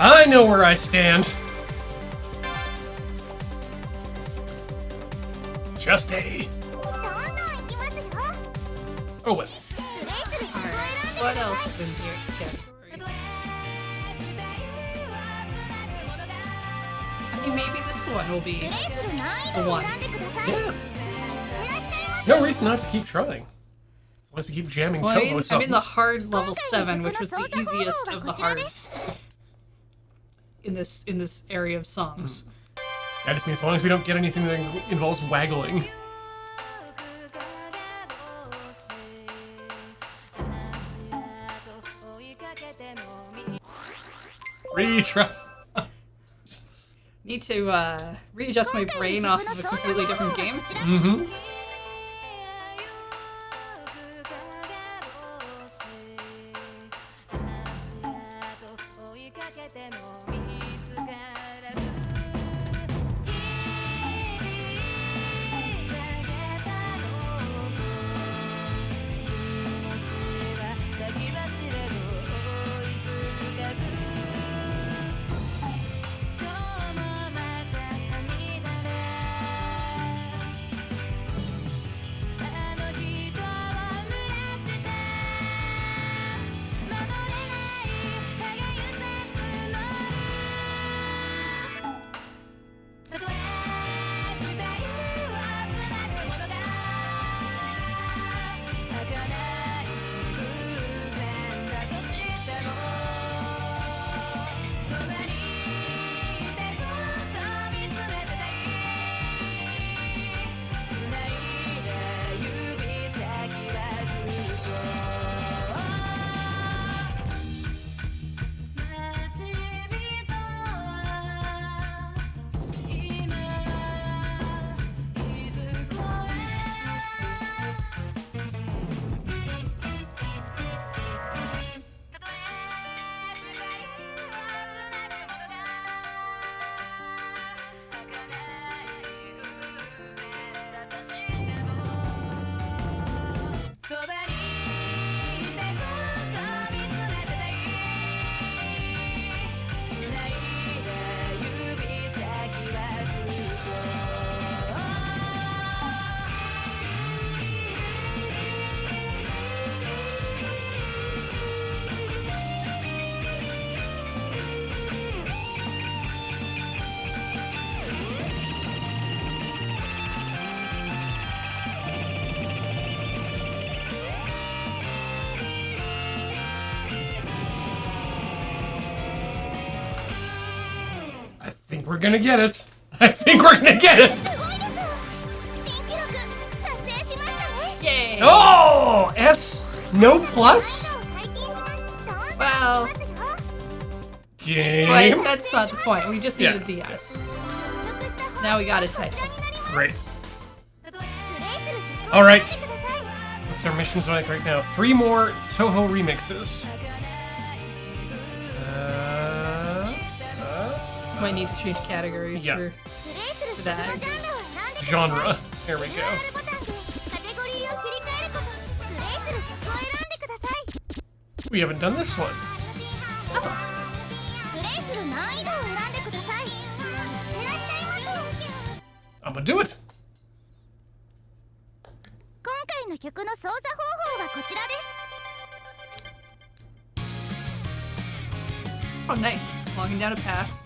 I know where I stand. Just a. Oh, well. What else is in here? It's category. I mean, maybe this one will be the one. Yeah. No reason not to keep trying. As long as we keep jamming Toho with I'm in the something. hard level 7, which was the easiest of the hards in this area of songs. That just means as long as we don't get anything that involves waggling. Retry. Need to readjust my brain off of a completely different game. Mm-hmm. We're gonna get it. I think we're gonna get it. Yay! Oh, S, no plus. Well, Game. but that's not the point. We just needed the S. Now we got a type. Great. All right. What's our missions like right now? 3 more Toho remixes. Might need to change categories for that. Genre. There we go. We haven't done this one. I'm gonna do it. Oh, nice. Walking down a path.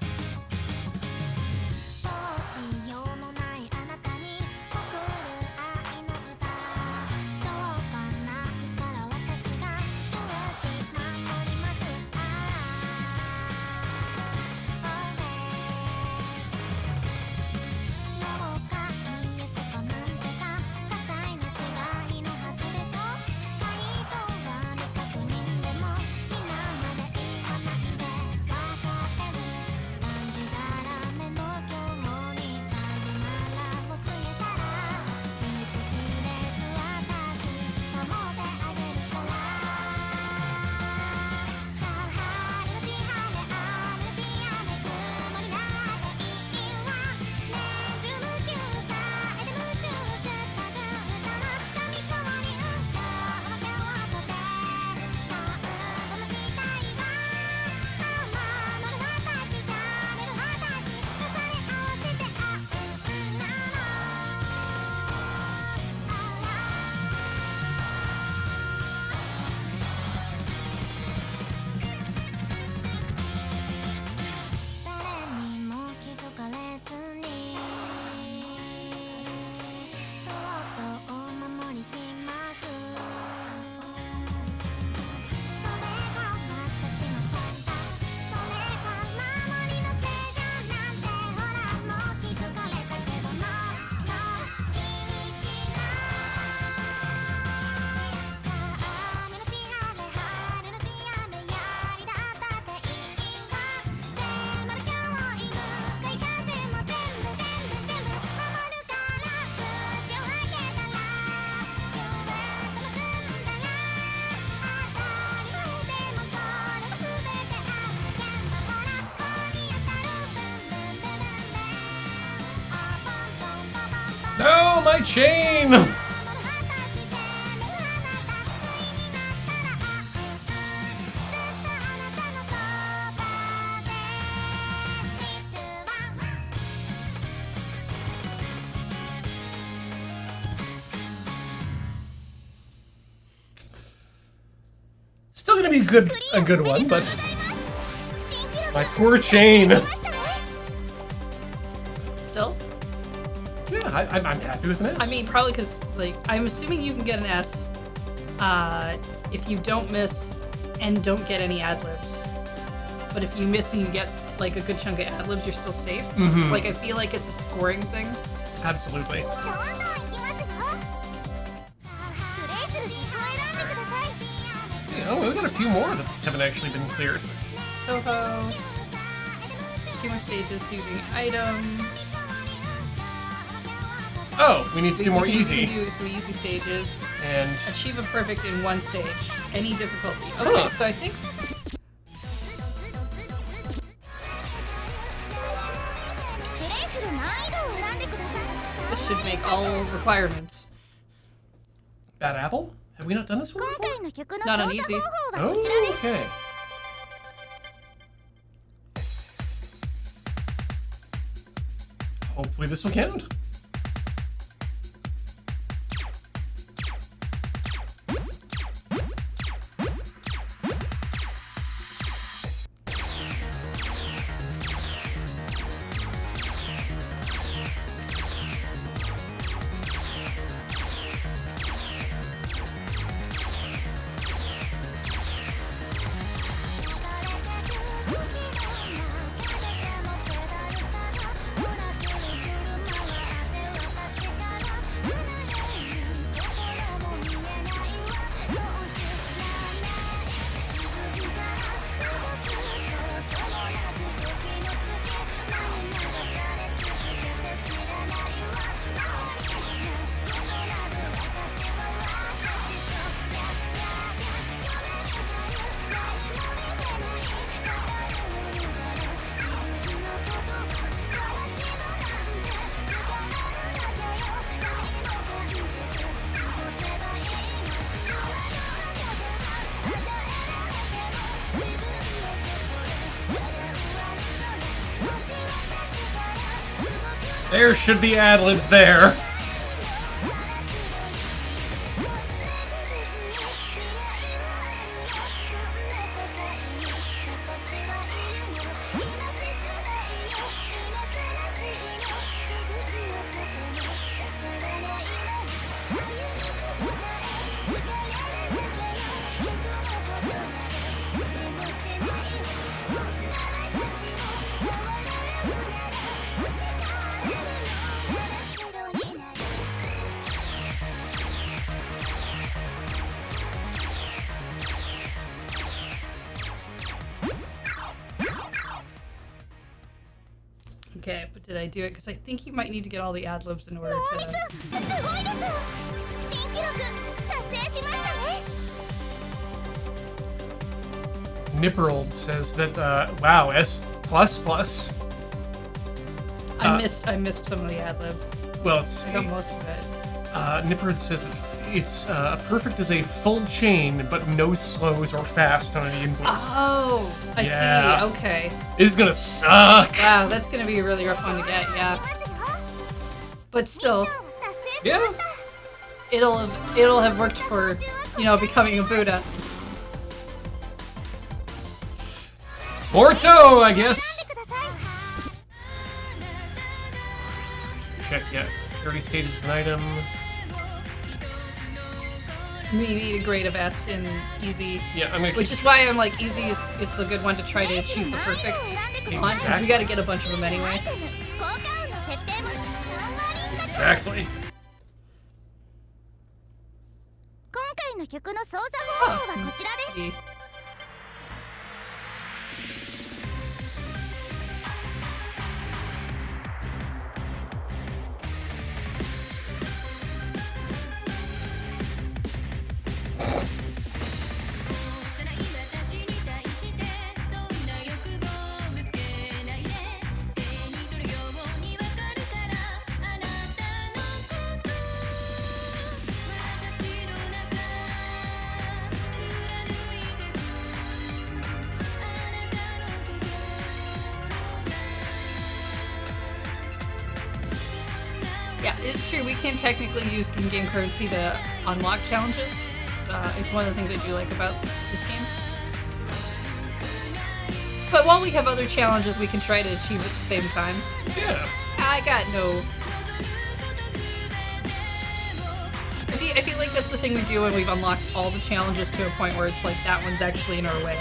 my chain! Still gonna be a good one, but my poor chain. Still? Yeah, I'm happy with an S. I mean, probably because, like, I'm assuming you can get an S if you don't miss and don't get any ad-libs. But if you miss and you get, like, a good chunk of ad-libs, you're still safe. Mm-hmm. Like, I feel like it's a scoring thing. Absolutely. Yeah, oh, we've got a few more that haven't actually been cleared. Ho-ho. Few more stages using item. Oh, we need to do more easy. We can do some easy stages. And achieve a perfect in one stage. Any difficulty. Okay, so I think... this should make all requirements. Bad Apple? Have we not done this one before? Not on easy. Oh, okay. Hopefully this will count. There should be ad-libs there. Okay, but did I do it? Because I think you might need to get all the ad-libs in order to... Nipperold says that, wow, S++. I missed some of the ad-lib. Well, it's... I got most of it. Nipperold says that it's perfect as a full chain, but no slows or fast on any inputs. Oh, I see. Okay. This is gonna suck. Wow, that's gonna be a really rough one to get, yeah. But still, Yeah. it'll have worked for, you know, becoming a Buddha. Morto, I guess. Check, yeah. 30 stages of an item. We need a grade of S in easy. Yeah, I'm gonna Which is why I'm like, easy is the good one to try to achieve the perfect on, because we gotta get a bunch of them anyway. Exactly. Oh, It's true, we can technically use in-game currency to unlock challenges. It's one of the things I do like about this game. But while we have other challenges we can try to achieve at the same time. Yeah. I got no... I feel like that's the thing we do when we've unlocked all the challenges to a point where it's like that one's actually in our way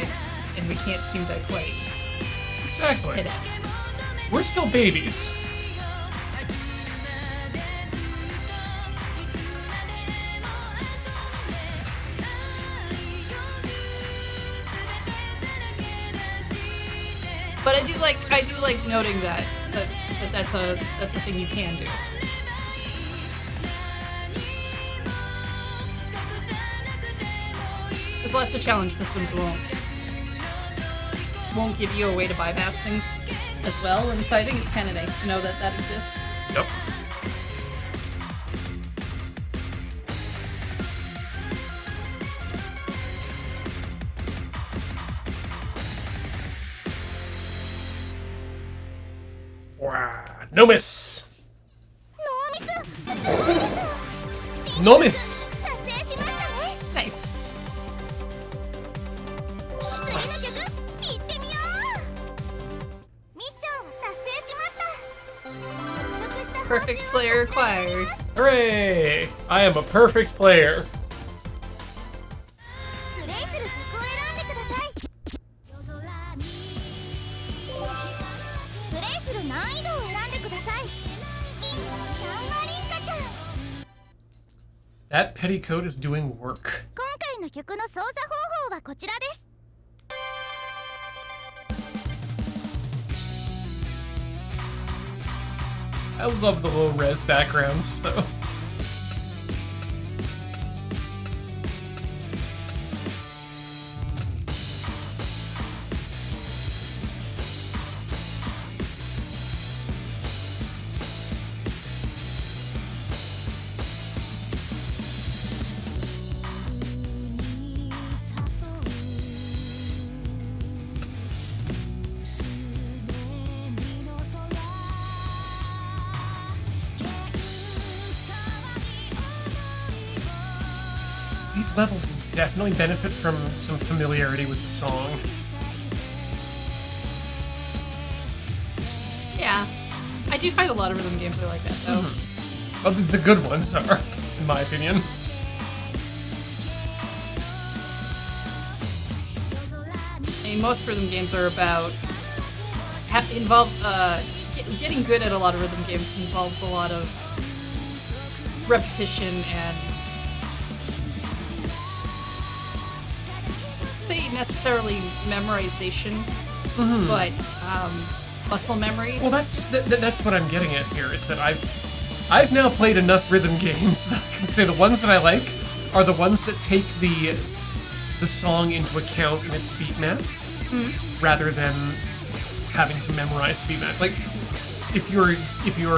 and we can't seem to quite Exactly. hit it. We're still babies. But I do like noting that's a thing you can do. Because lots of challenge systems won't give you a way to bypass things as well, and so I think it's kind of nice to know that that exists. Yep. Wow. No miss. No miss. Nice. Splash. Perfect player acquired. Hooray! I am a perfect player. That petticoat is doing work. I love the low res backgrounds, though. These levels definitely benefit from some familiarity with the song. Yeah. I do find a lot of rhythm games are like that, though. Mm-hmm. Well, the good ones are, in my opinion. I mean, most rhythm games are about getting good at a lot of rhythm games involves a lot of repetition and say necessarily memorization, but muscle memory. Well, that's what I'm getting at here. Is that I've now played enough rhythm games that I can say the ones that I like are the ones that take the song into account in its beat map, rather than having to memorize beat map. Like, if you're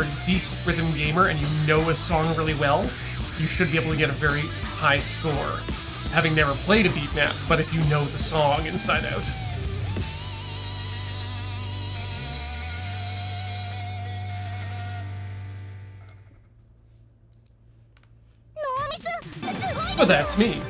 a decent rhythm gamer and you know a song really well, you should be able to get a very high score, having never played a beat map, but if you know the song inside out. But that's me.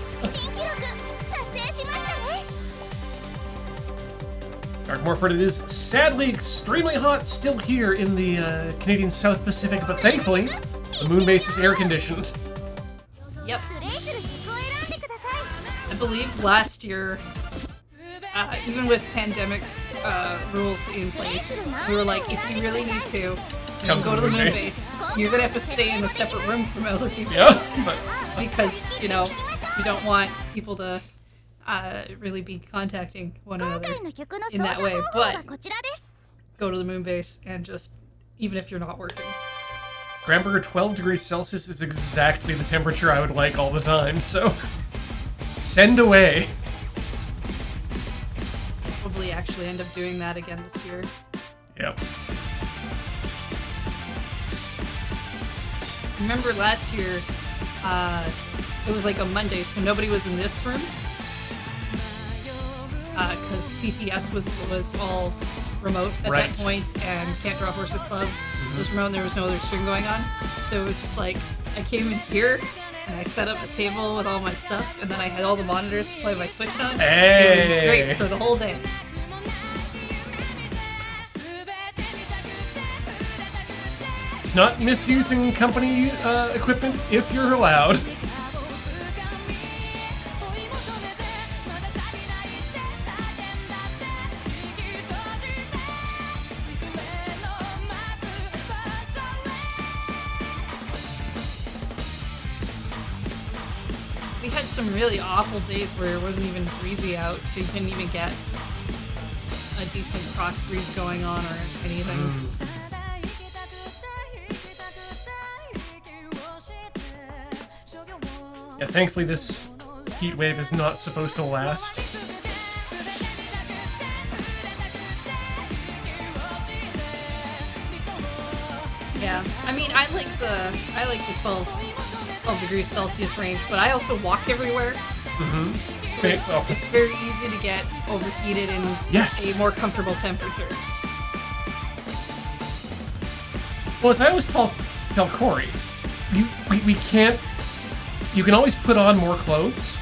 Dark Morford, it is sadly extremely hot still here in the Canadian South Pacific, but thankfully, the moon base is air conditioned. Yep. I believe last year, even with pandemic rules in place, we were like, if you really need to, Come go to the moon base. You're gonna have to stay in a separate room from other people. Yeah, but Because, you know, you don't want people to really be contacting one another in that way. But go to the moon base and just, even if you're not working. Gramburger 12 degrees Celsius is exactly the temperature I would like all the time, so send away. Probably actually end up doing that again this year. Yep. Remember last year, it was like a Monday, so nobody was in this room. Because CTS was all remote at Right. that point, and Can't Draw Horses Club was remote, and there was no other string going on. So it was just like, I came in here, and I set up a table with all my stuff, and then I had all the monitors to play my Switch on. Hey. It was great for the whole day. It's not misusing company equipment if you're allowed. We had some really awful days where it wasn't even breezy out, so you couldn't even get a decent cross breeze going on or anything. Yeah, thankfully this heat wave is not supposed to last. Yeah, I mean, I like the 12 degrees Celsius range, but I also walk everywhere. Same. It's very easy to get overheated in Yes. a more comfortable temperature. Well, as I always tell Corey, we can't. You can always put on more clothes.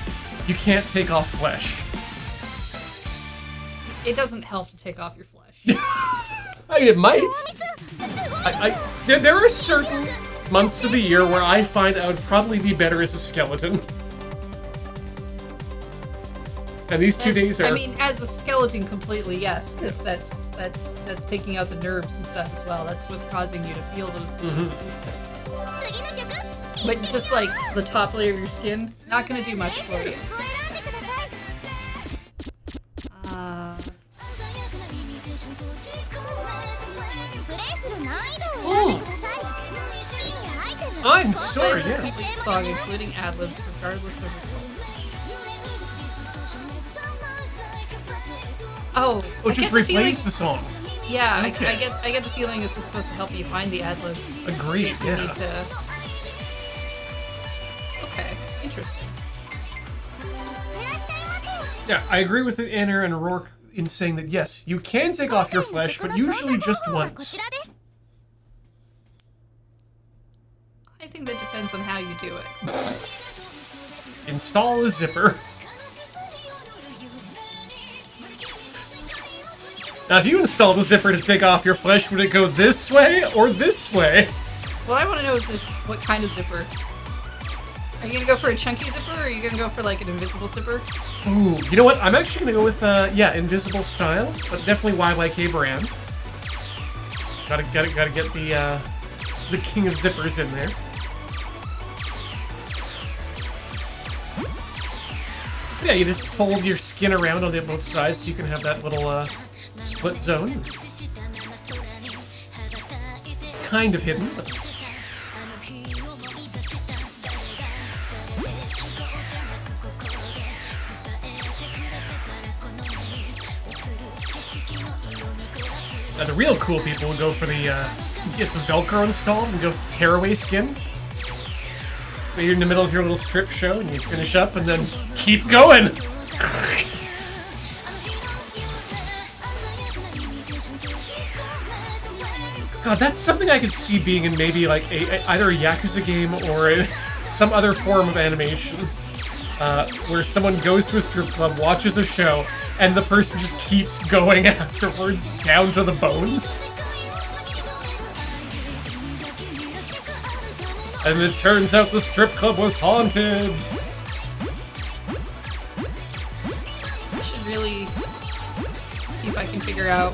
You can't take off flesh. It doesn't help to take off your flesh. I mean, it might. There are certain months of the year where I find I would probably be better as a skeleton. And these 2 days are. I mean, as a skeleton, completely yes, because that's taking out the nerves and stuff as well. That's what's causing you to feel those things. But just like the top layer of your skin, not gonna do much for you. I'm sorry, Play the yes. complete song, including ad-libs, regardless of result. Oh, Just replace the song. Yeah, Okay. I get the feeling this is supposed to help you find the ad-libs. Agreed, If you yeah. need to... Okay, interesting. Yeah, I agree with Anna and Rourke in saying that yes, you can take off your flesh, but usually just once. I think that depends on how you do it. Install a zipper. Now, if you install the zipper to take off your flesh, would it go this way or this way? What I want to know is what kind of zipper. Are you gonna go for a chunky zipper, or are you gonna go for like an invisible zipper? Ooh, you know what? I'm actually gonna go with invisible style, but definitely YYK brand. Gotta get the king of zippers in there. But yeah, you just fold your skin around on both sides so you can have that little split zone. Kind of hidden, but. Now the real cool people will go for the, get the Velcro installed and go tearaway skin. But you're in the middle of your little strip show and you finish up and then keep going! God, that's something I could see being in maybe like either a Yakuza game or some other form of animation. Where someone goes to a strip club, watches a show, and the person just keeps going afterwards, down to the bones. And it turns out the strip club was haunted. I should really see if I can figure out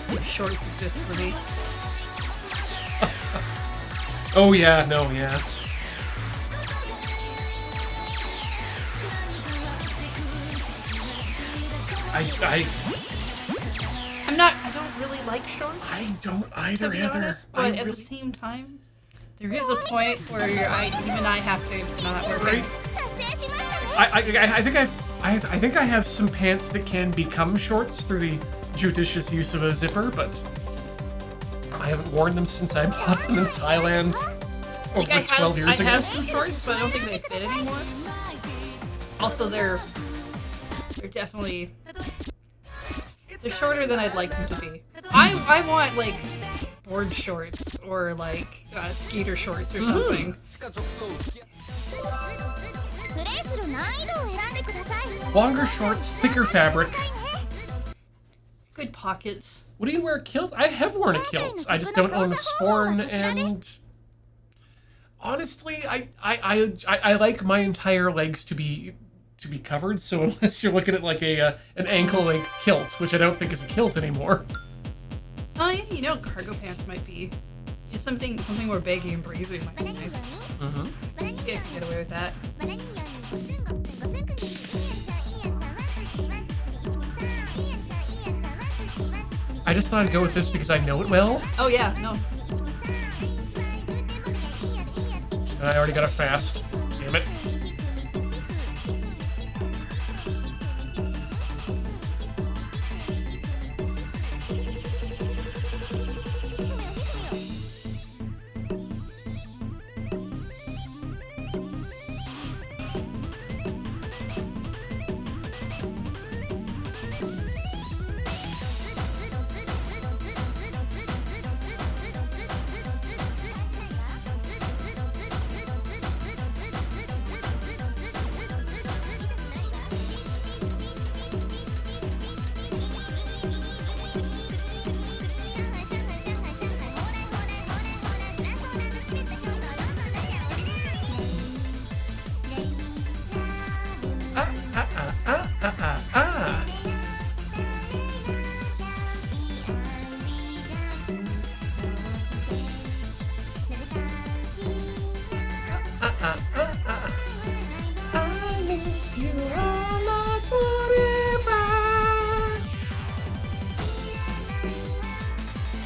if shorts exist for me. Oh yeah, no, yeah. I don't really like shorts. I don't either, to be honest, but at the same time, there is a point where even I have to not wear pants. I think I have some pants that can become shorts through the judicious use of a zipper, but I haven't worn them since I bought them in Thailand over 12 years ago. I have some shorts, but I don't think they fit anymore. Also, they're definitely They're shorter than I'd like them to be. I want like board shorts or like skater shorts or something. Longer shorts, thicker fabric. Good pockets. What do you wear kilts? I have worn a kilt. I just don't own a sporn, and honestly, I like my entire legs to be covered. So unless you're looking at like an ankle length kilt, which I don't think is a kilt anymore. Oh yeah, you know, cargo pants might be something more baggy and breezy might be nice. Mm-hmm. Yeah, get away with that. I just thought I'd go with this because I know it well. Oh yeah, no. And I already got a fast. Damn it.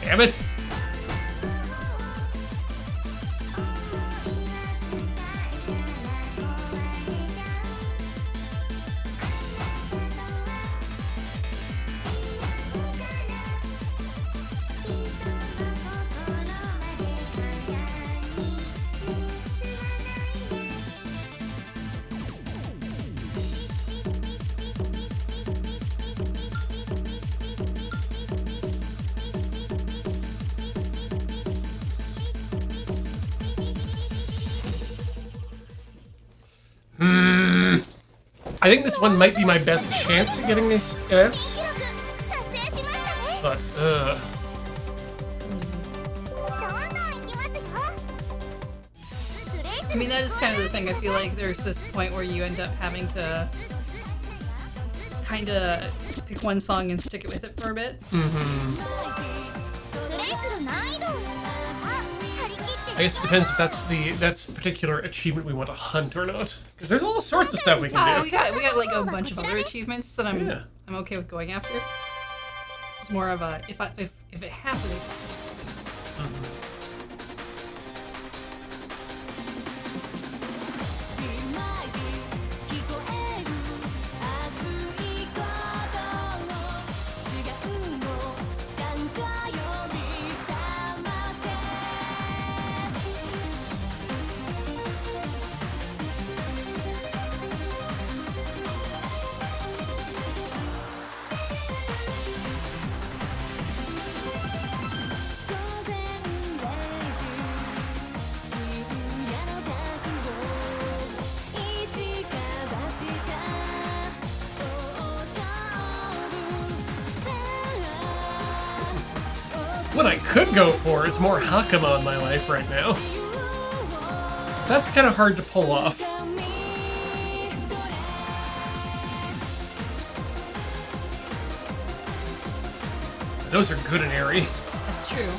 Damn it! I think this one might be my best chance at getting this S. But, I mean, that is kind of the thing. I feel like there's this point where you end up having to kind of pick one song and stick it with it for a bit. mm-hmm. I guess it depends if that's the particular achievement we want to hunt or not. Because there's all sorts of stuff we can do. We got like a bunch of other achievements that Yeah. I'm okay with going after. It's more of a if it happens. Mm-hmm. What I could go for is more Hakama in my life right now. That's kind of hard to pull off. Those are good and airy. That's true.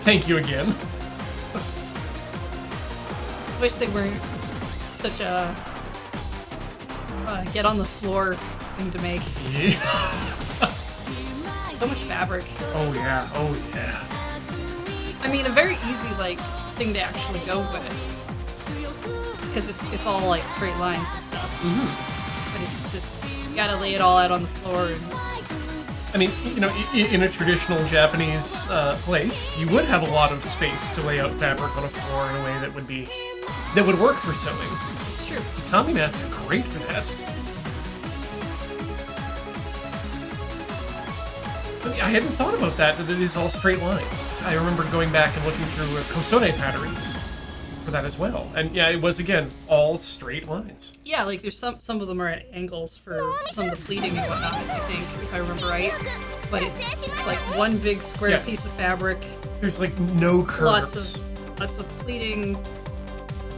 Thank you again. I wish they weren't such a get on the floor thing to make. Yeah. So much fabric. Oh yeah, oh yeah. I mean, a very easy like thing to actually go with, because it's all like straight lines and stuff. Mm-hmm. But it's just you gotta lay it all out on the floor. And I mean, you know, in a traditional Japanese place, you would have a lot of space to lay out fabric on a floor in a way that would work for sewing. it's true. Tatami mats are great for that. I hadn't thought about that it is all straight lines. I remember going back and looking through Kosone patterns for that as well. And yeah, it was, again, all straight lines. Yeah, like there's some of them are at angles for some of the pleating and whatnot, I think, if I remember right. But it's like one big square piece of fabric. There's like no curves. Lots of pleating,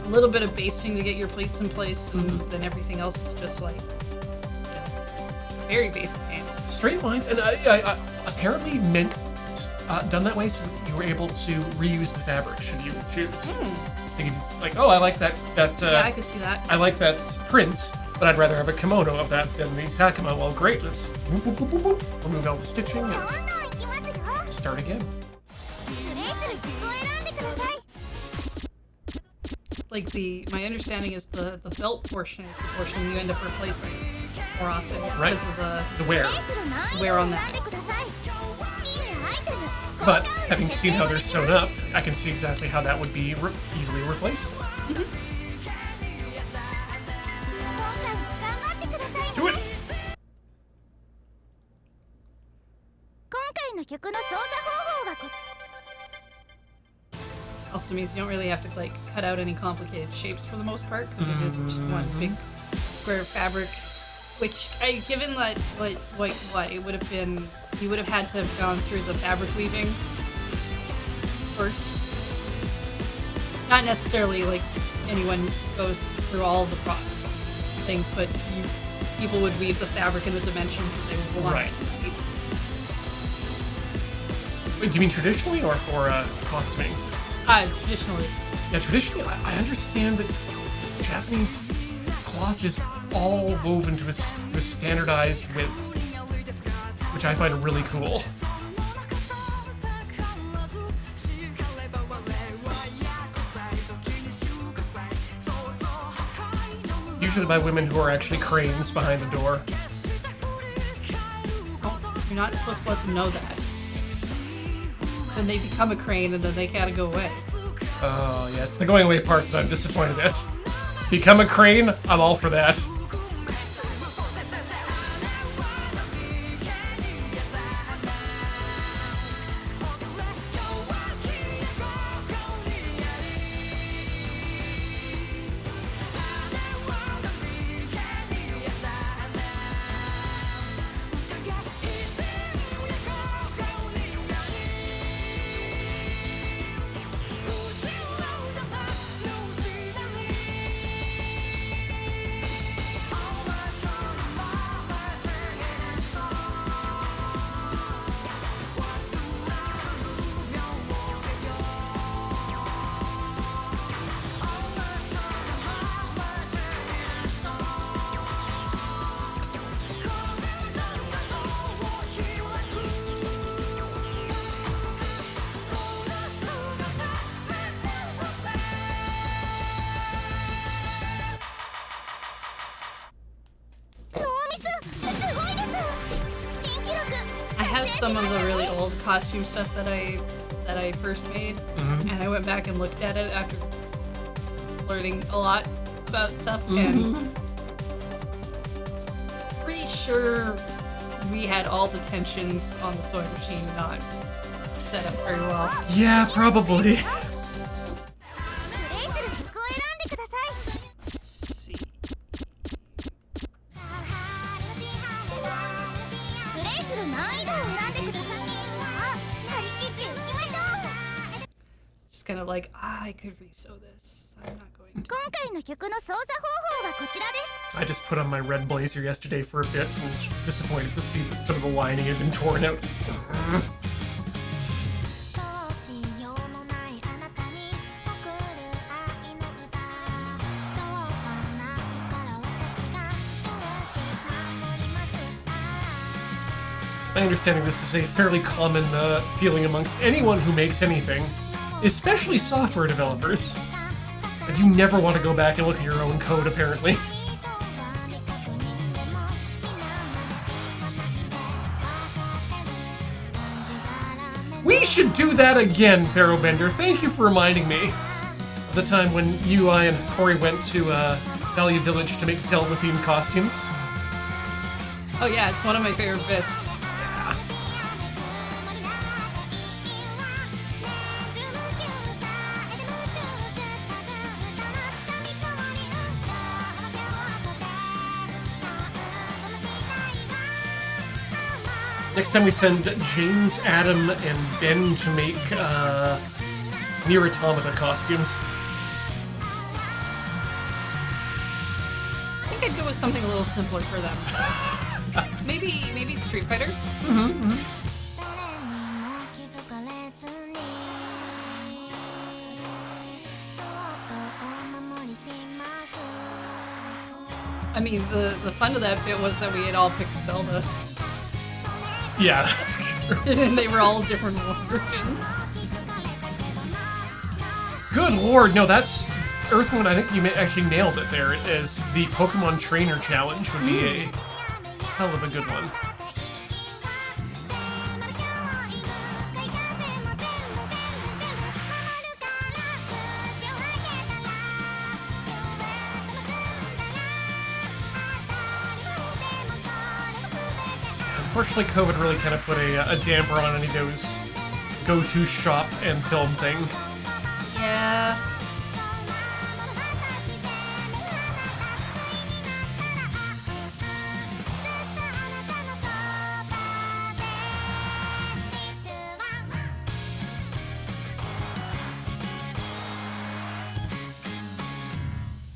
a little bit of basting to get your pleats in place, and then everything else is just like very basic pants. Straight lines, and I apparently meant done that way so that you were able to reuse the fabric should you choose. So you can just like, oh, I like that. Yeah, I could see that. I like that print, but I'd rather have a kimono of that than the sakama. Well, great. Let's remove all the stitching and start again. Like my understanding is the belt portion is the portion you end up replacing more often because of the wear on that. But having seen how they're sewn up, I can see exactly how that would be easily replaceable. Let's do it. Also means you don't really have to like cut out any complicated shapes for the most part because it is just one big square of fabric. Which, given that what it would have been, you would have had to have gone through the fabric weaving first. Not necessarily like anyone goes through all of the things, but people would weave the fabric in the dimensions that they would want. Right. Wait, do you mean traditionally or for costuming? Traditionally. Yeah, traditionally, I understand that Japanese cloth is all woven to a standardized width, which I find really cool. Usually by women who are actually cranes behind the door. You're not supposed to let them know that. Then they become a crane and then they gotta go away. Oh, yeah, it's the going away part that I'm disappointed at. Become a crane, I'm all for that. Some of the really old costume stuff that I first made, and I went back and looked at it after learning a lot about stuff, and pretty sure we had all the tensions on the sewing machine not set up very well. Yeah, probably. Kind of like, I could resew this. I'm not going to. I just put on my red blazer yesterday for a bit and was disappointed to see that some of the lining had been torn out. My understanding this is a fairly common feeling amongst anyone who makes anything, especially software developers, that you never want to go back and look at your own code, apparently. We should do that again, Pharaohbender. Thank you for reminding me of the time when you, I, and Corey went to Value Village to make Zelda-themed costumes. Oh yeah, it's one of my favorite bits. Next time we send James, Adam, and Ben to make Nier Automata costumes. I think I'd go with something a little simpler for them. maybe Street Fighter. Mm-hmm. I mean, the fun of that bit was that we had all picked Zelda. Yeah, that's true. And they were all different versions. Good lord, no, that's Earthwood. I think you actually nailed it there. As the Pokemon Trainer Challenge would be a hell of a good one. Unfortunately, COVID really kind of put a damper on any of those go-to shop and film thing. Yeah.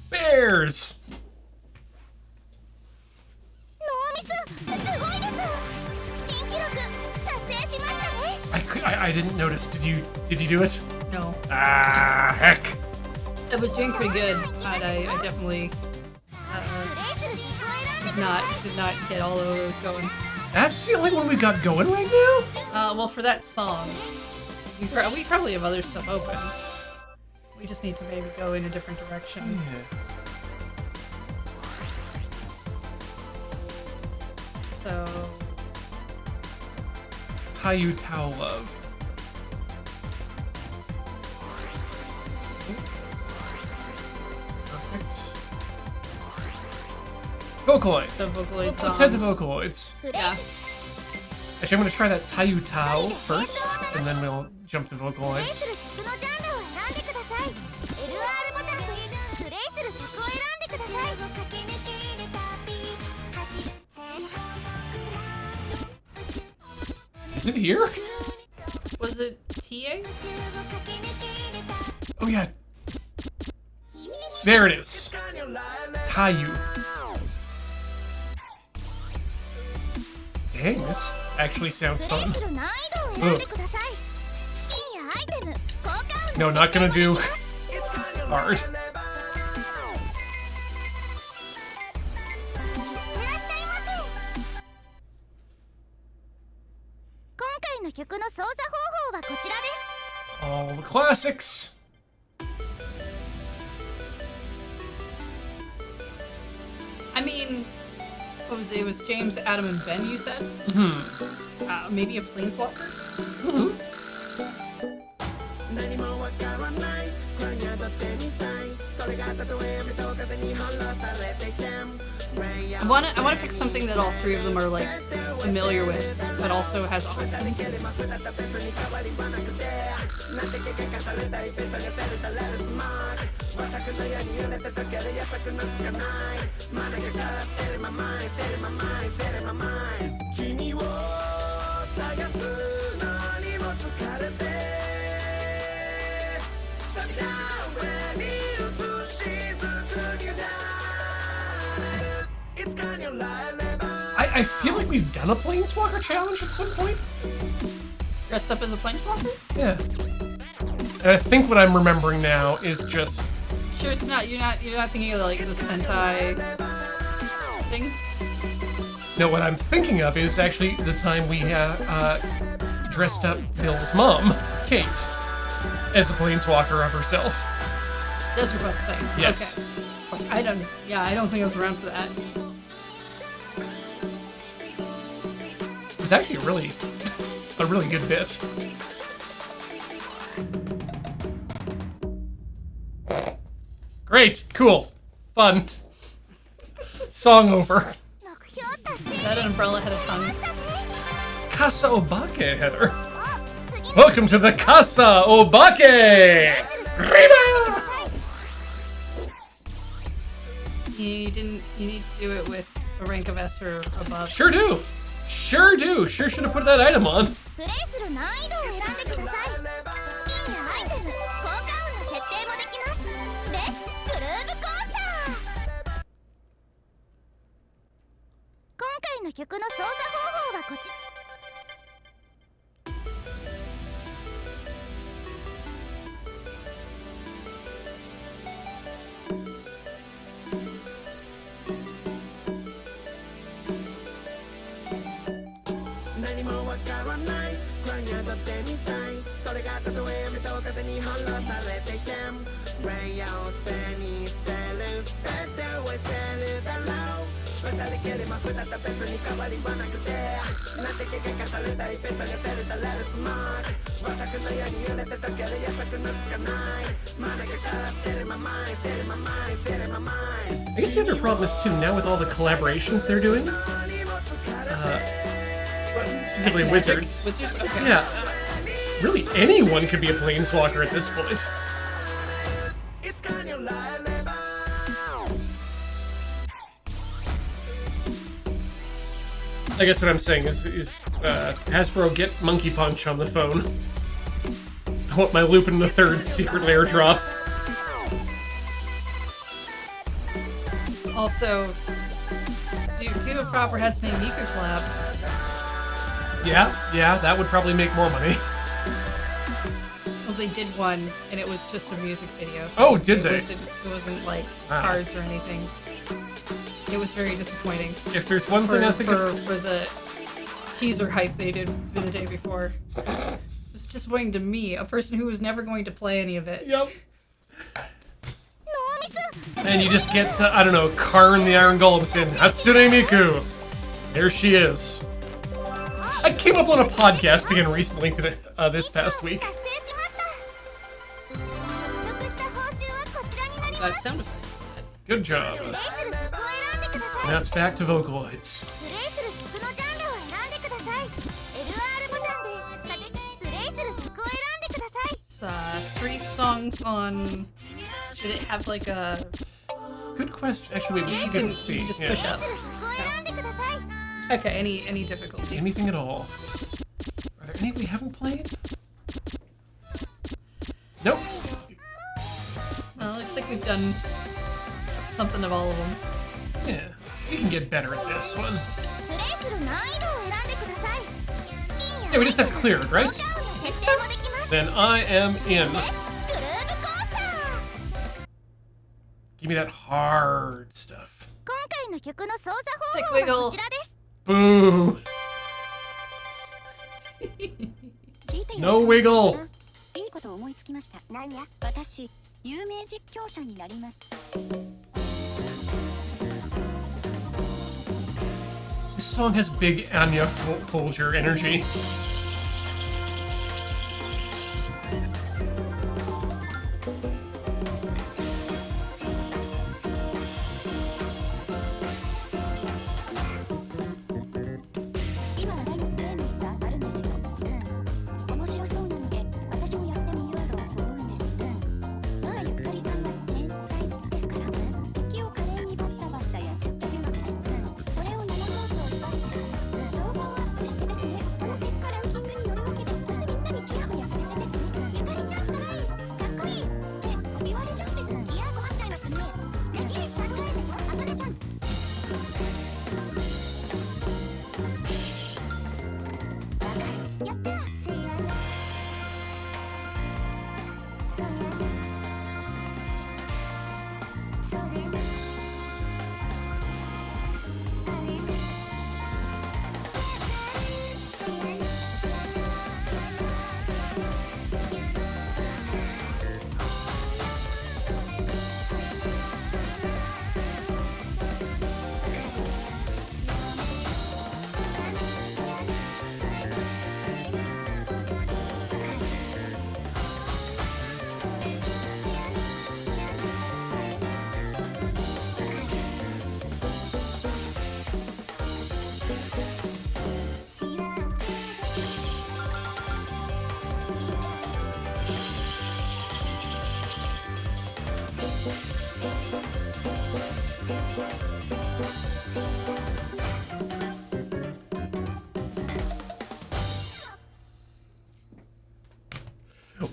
Bears! I didn't notice. Did you do it? No. Ah, heck. It was doing pretty good, but I definitely did not get all of those going. That's the only one we got going right now? Well, for that song, we probably have other stuff open. We just need to maybe go in a different direction. Yeah. So... Tayu Tao Love. Perfect. Vocaloid. So Vocaloid songs. Let's head to Vocaloids. Yeah. Actually, I'm going to try that Tayu Tao first, and then we'll jump to Vocaloids. Is it here? Was it TA? Oh yeah. There it is. Tayu. Dang, this actually sounds fun. Ugh. No, not gonna do hard. All the classics. I mean, what was it? It was James, Adam, and Ben, you said? Mm-hmm. Maybe a Planeswalker? Mm-hmm. I wanna pick something that all three of them are like familiar with, but also has offense. I feel like we've done a Planeswalker challenge at some point. Dressed up as a Planeswalker? Yeah. And I think what I'm remembering now is just... Sure, it's not. You're not thinking of like the Sentai thing. No, what I'm thinking of is actually the time we dressed up Bill's mom, Kate, as a Planeswalker of herself. That's your best thing. Yes. Okay. It's like I don't think I was around for that. It was actually a really good bit. Great, cool, fun. Song over. That umbrella had a tongue. Casa Obake header. Welcome to the Casa Obake! Rima! You need to do it with a rank of S or above. Sure do. Sure do. Sure should have put that item on. プレイする難易度を選んでください。スキンやアイテム、効果音の設定もできます。レッツグルーヴコースター。今回の曲の操作方法はこちら。何もわからない不安に当たってみたいそれがたとえ雨と風に翻弄されていてもレイヤーをスペに捨てる全てを忘れるだろう二人きりも二た別に変わりはなくてなんて怪我されたいペットが照れたレルスマーク和作のように揺れて溶ける優作のつかない真ん中から捨てるまま捨てるまま捨てるまま I guess the other problem is too, now with all the collaborations they're doing, specifically Wizards. Wizards? Okay. Yeah. Really, anyone could be a Planeswalker at this point. It's kind of like I guess what I'm saying is Hasbro, get Monkey Punch on the phone. I want my Lupin the Third secret lair drop. Also, do a proper Hatsune Miku collab. Yeah, that would probably make more money. Well, they did one, and it was just a music video. Oh, did they? It wasn't like cards or anything. It was very disappointing. If there's one thing I think for the teaser hype they did the day before. It was disappointing to me, a person who was never going to play any of it. Yep. And you just get to, I don't know, Karn the Iron Golem saying, Hatsune Miku! There she is. I came up on a podcast again recently today, this past week. Sound effects. Good job. Now it's back to Vocaloids. プレイする曲のジャンルを選んでください。LR ボタンでプレイする曲を選んでください。It's 3 songs on. Did it have like a? Good question. Actually, wait, we You should can, get to see. you can just Yeah. push up. 曲を選んでください。 Okay, any difficulty. Anything at all. Are there any we haven't played? Nope. Well, it looks like we've done something of all of them. Yeah. We can get better at this one. プレイする難易度を選んでください。スキンや Yeah, we just have to clear it, right? 効果音の設定もできます。 Then I am in. レッツグルーヴコースター。 Give me that hard stuff. 今回の曲の操作 Stick 方法 wiggle. はこちらです。 Boo. No wiggle. いいこと思いつきました。何や？私、有名実況者になります。 This song has big Anya Folger energy.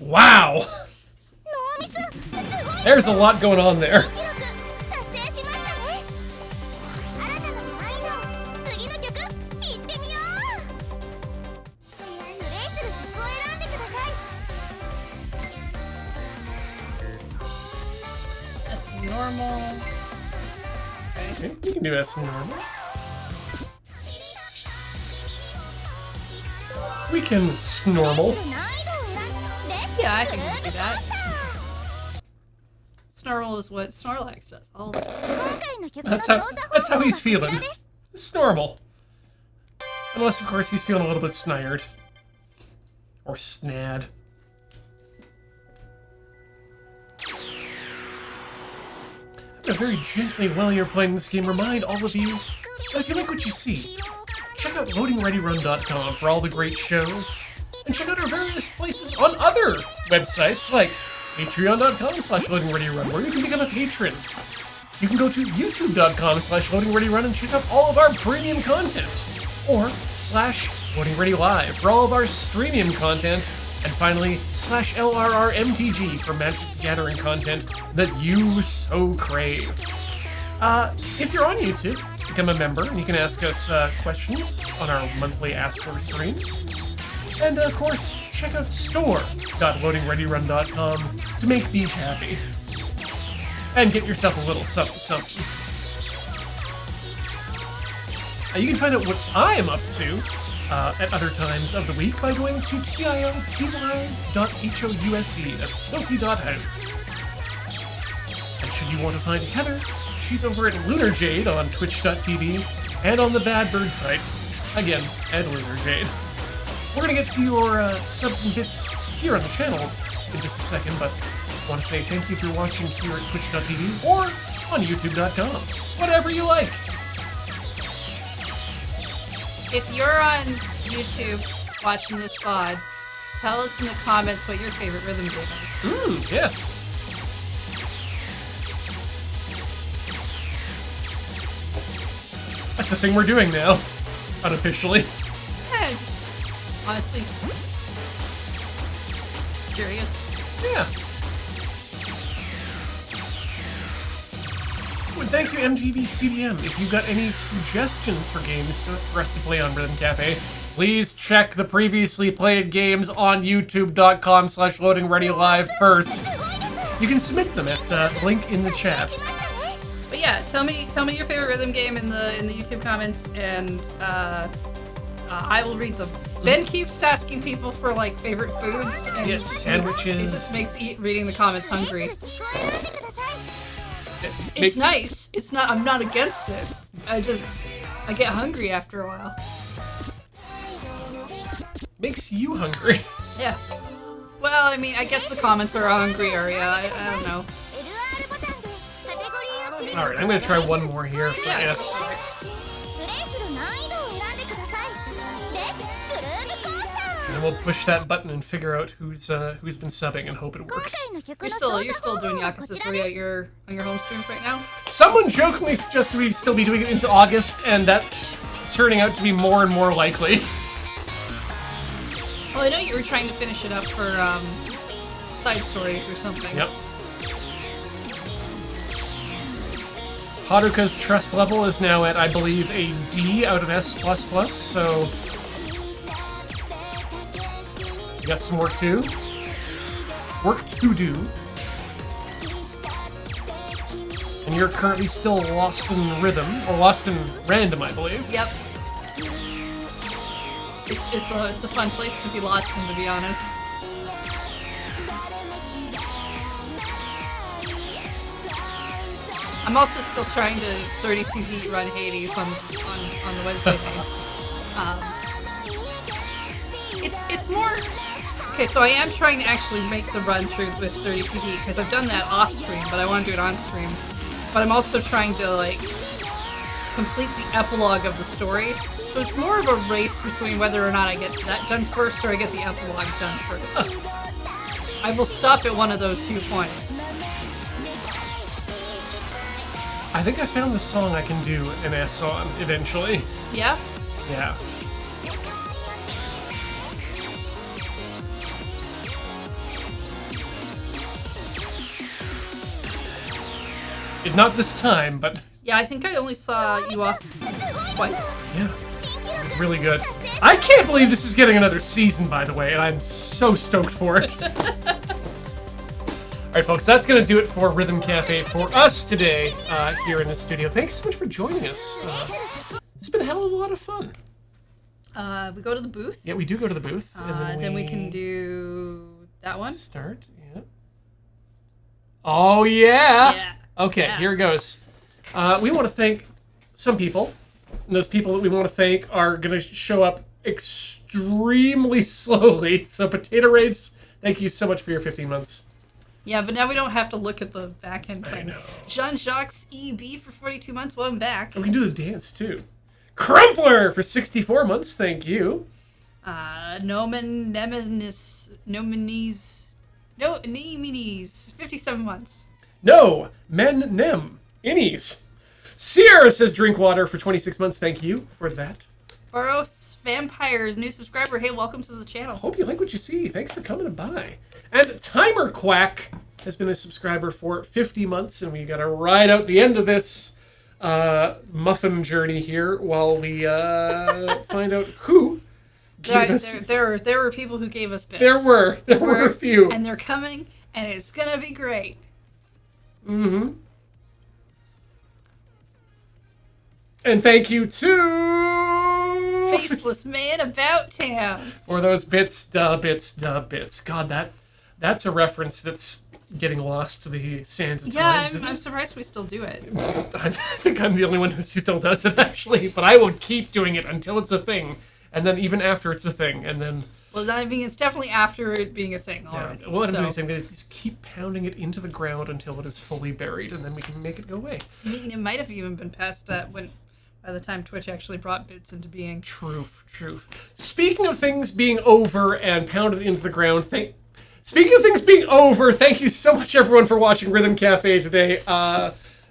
Wow! There's a lot going on there. 記録達成しましたね。あなたの愛の次の曲いってみよう。プレイする曲を選んでください。 S normal. Okay, you can do S normal. We can snormal. 難易度を選んで Yeah, I can do that. Snormal is what Snorlax does. Oh, 今回の曲の That's 操 how 作 that's 方 how 法 he's はこちら feeling. です。 It's normal. Unless, of course, he's feeling a little bit snired. Or snad. I'm gonna very gently, while you're playing this game, remind all of you that if you like what you see, check out loadingreadyrun.com for all the great shows. And check out our various places on other websites like patreon.com/loadingreadyrun, where you can become a patron. You can go to youtube.com/loadingreadyrun and check out all of our premium content. Or /loadingreadylive for all of our streamium content. And finally, /LRRMTG for Magic the Gathering content that you so crave. If you're on YouTube, become a member and you can ask us questions on our monthly Ask Her streams. And of course, check out store.loadingreadyrun.com to make Beach happy. And get yourself a little something something. You can find out what I am up to at other times of the week by going to tilty.house. That's tilty.house. And should you want to find Heather, she's over at Lunar Jade on twitch.tv and on the Bad Bird site. Again, at Lunar Jade. We're going to get to your subs and bits here on the channel in just a second, but I want to say thank you if you're watching here at twitch.tv or on youtube.com. Whatever you like. if you're on YouTube watching this VOD, tell us in the comments what your favorite rhythm game is. Yes. That's the thing we're doing now, unofficially. Yeah, just honestly curious. Yeah. Well, thank you, MTV CDM. If you've got any suggestions for games for us to play on Rhythm Cafe, please check the previously played games on youtube.com/loadingreadylive first. You can submit them at the link in the chat. But yeah, tell me your favorite rhythm game in the YouTube comments, and I will read them. Ben keeps asking people for like favorite foods, and Yes, sandwiches. It just makes reading the comments hungry. 曲を選んでください。 It's nice. It's not. I'm not against it. I get hungry after a while. Makes you hungry. Yeah. Well, I mean, I guess the comments are a hungry area. I don't know. LR ボタンでカテゴリーをクリック。 Alright, I'm gonna try one more here for Yeah. S. プレイする難易度を選んでください。レッツグルーヴコースター。 And then we'll push that button and figure out who's been subbing and hope it 今 works. 回の曲 You're の still 操 you're 作 still 方 doing 法はこ Yakuza ちら 3 at です。 on your home stream right now. Someone jokingly suggested we'd still be doing it into August, and that's turning out to be more and more likely. Well, I know you were trying to finish it up for side stories or something. Yep. Haruka's trust level is now at, I believe, a D out of S++, so... You got some work to do. And you're currently still lost in rhythm, or lost in random, I believe. Yep. It's a fun place to be lost in, to be honest. I'm also still trying to 32 beat run Hades on the Wednesday things. It's more okay. So I am trying to actually make the run through with 32 beat because I've done that off stream, but I want to do it on stream. But I'm also trying to like complete the epilogue of the story. So it's more of a race between whether or not I get that done first or I get the epilogue done first. I will stop at one of those 2 points. I think I found the song I can do an S on, eventually. Yeah? Yeah. Not this time, but Yeah, I think I only saw you off twice. yeah, it was really good. I can't believe this is getting another season, by the way, and I'm so stoked for it. All right, folks, that's going to do it for Rhythm Cafe for us today here in the studio. Thanks so much for joining us. It's been a hell of a lot of fun. We go to the booth. Yeah, we do go to the booth. And then we can do that one. Start, yeah. Oh, yeah. Yeah. Okay, Yeah. here goes. We want to thank some people. And those people that we want to thank are going to show up extremely slowly. So, Potato Raves, thank you so much for your 15 months. Yeah, but now we don't have to look at the back end thing. know. Jean-Jacques EB for 42 months. Welcome back. We can do the dance, too. Crumpler for 64 months, thank you. Nemesis, 57 months. No, Men Nem, Innies. Sierra says Drinkwater for 26 months, thank you for that. Boros Vampires, new subscriber. Hey, welcome to the channel. Hope you like what you see. Thanks for coming by. And Timer Quack has been a subscriber for 50 months, and we got to ride out the end of this muffin journey here while we find out who gave us. There were people who gave us bits. There were a few. And they're coming, and it's gonna be great. Mm-hmm. And thank you to Faceless Man About Town. for those bits. God, that's a reference that's getting lost to the sands of Yeah, time. I'm surprised we still do it. I think I'm the only one who still does it, actually. But I will keep doing it until it's a thing. And then even after it's a thing. And then... Well, I mean, it's definitely after it being a thing already. What I'm doing is I'm going to just keep pounding it into the ground until it is fully buried. And then we can make it go away. I mean, it might have even been past that by the time Twitch actually brought bits into being. Truth. Speaking of things being over and pounded into the ground, Speaking of things being over, thank you so much, everyone, for watching Rhythm Cafe today.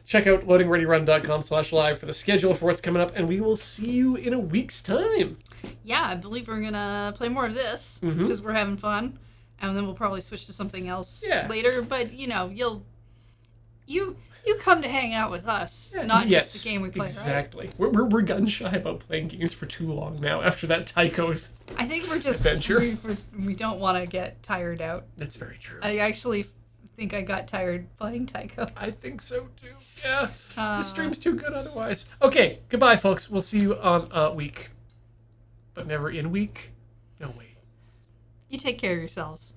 Check out loadingreadyrun.com/live for the schedule for what's coming up, and we will see you in a week's time. Yeah, I believe we're going to play more of this because we're having fun, and then we'll probably switch to something else later. But, you come to hang out with us, not just the game we play, exactly. Right? We're gun shy about playing games for too long now after that Tycho I think we're just adventure. We don't want to get tired out. That's very true. I actually think I got tired playing Tycho. I think so too. Yeah. The stream's too good otherwise. Okay, goodbye, folks. We'll see you on a week. But never in week. No, wait. You take care of yourselves.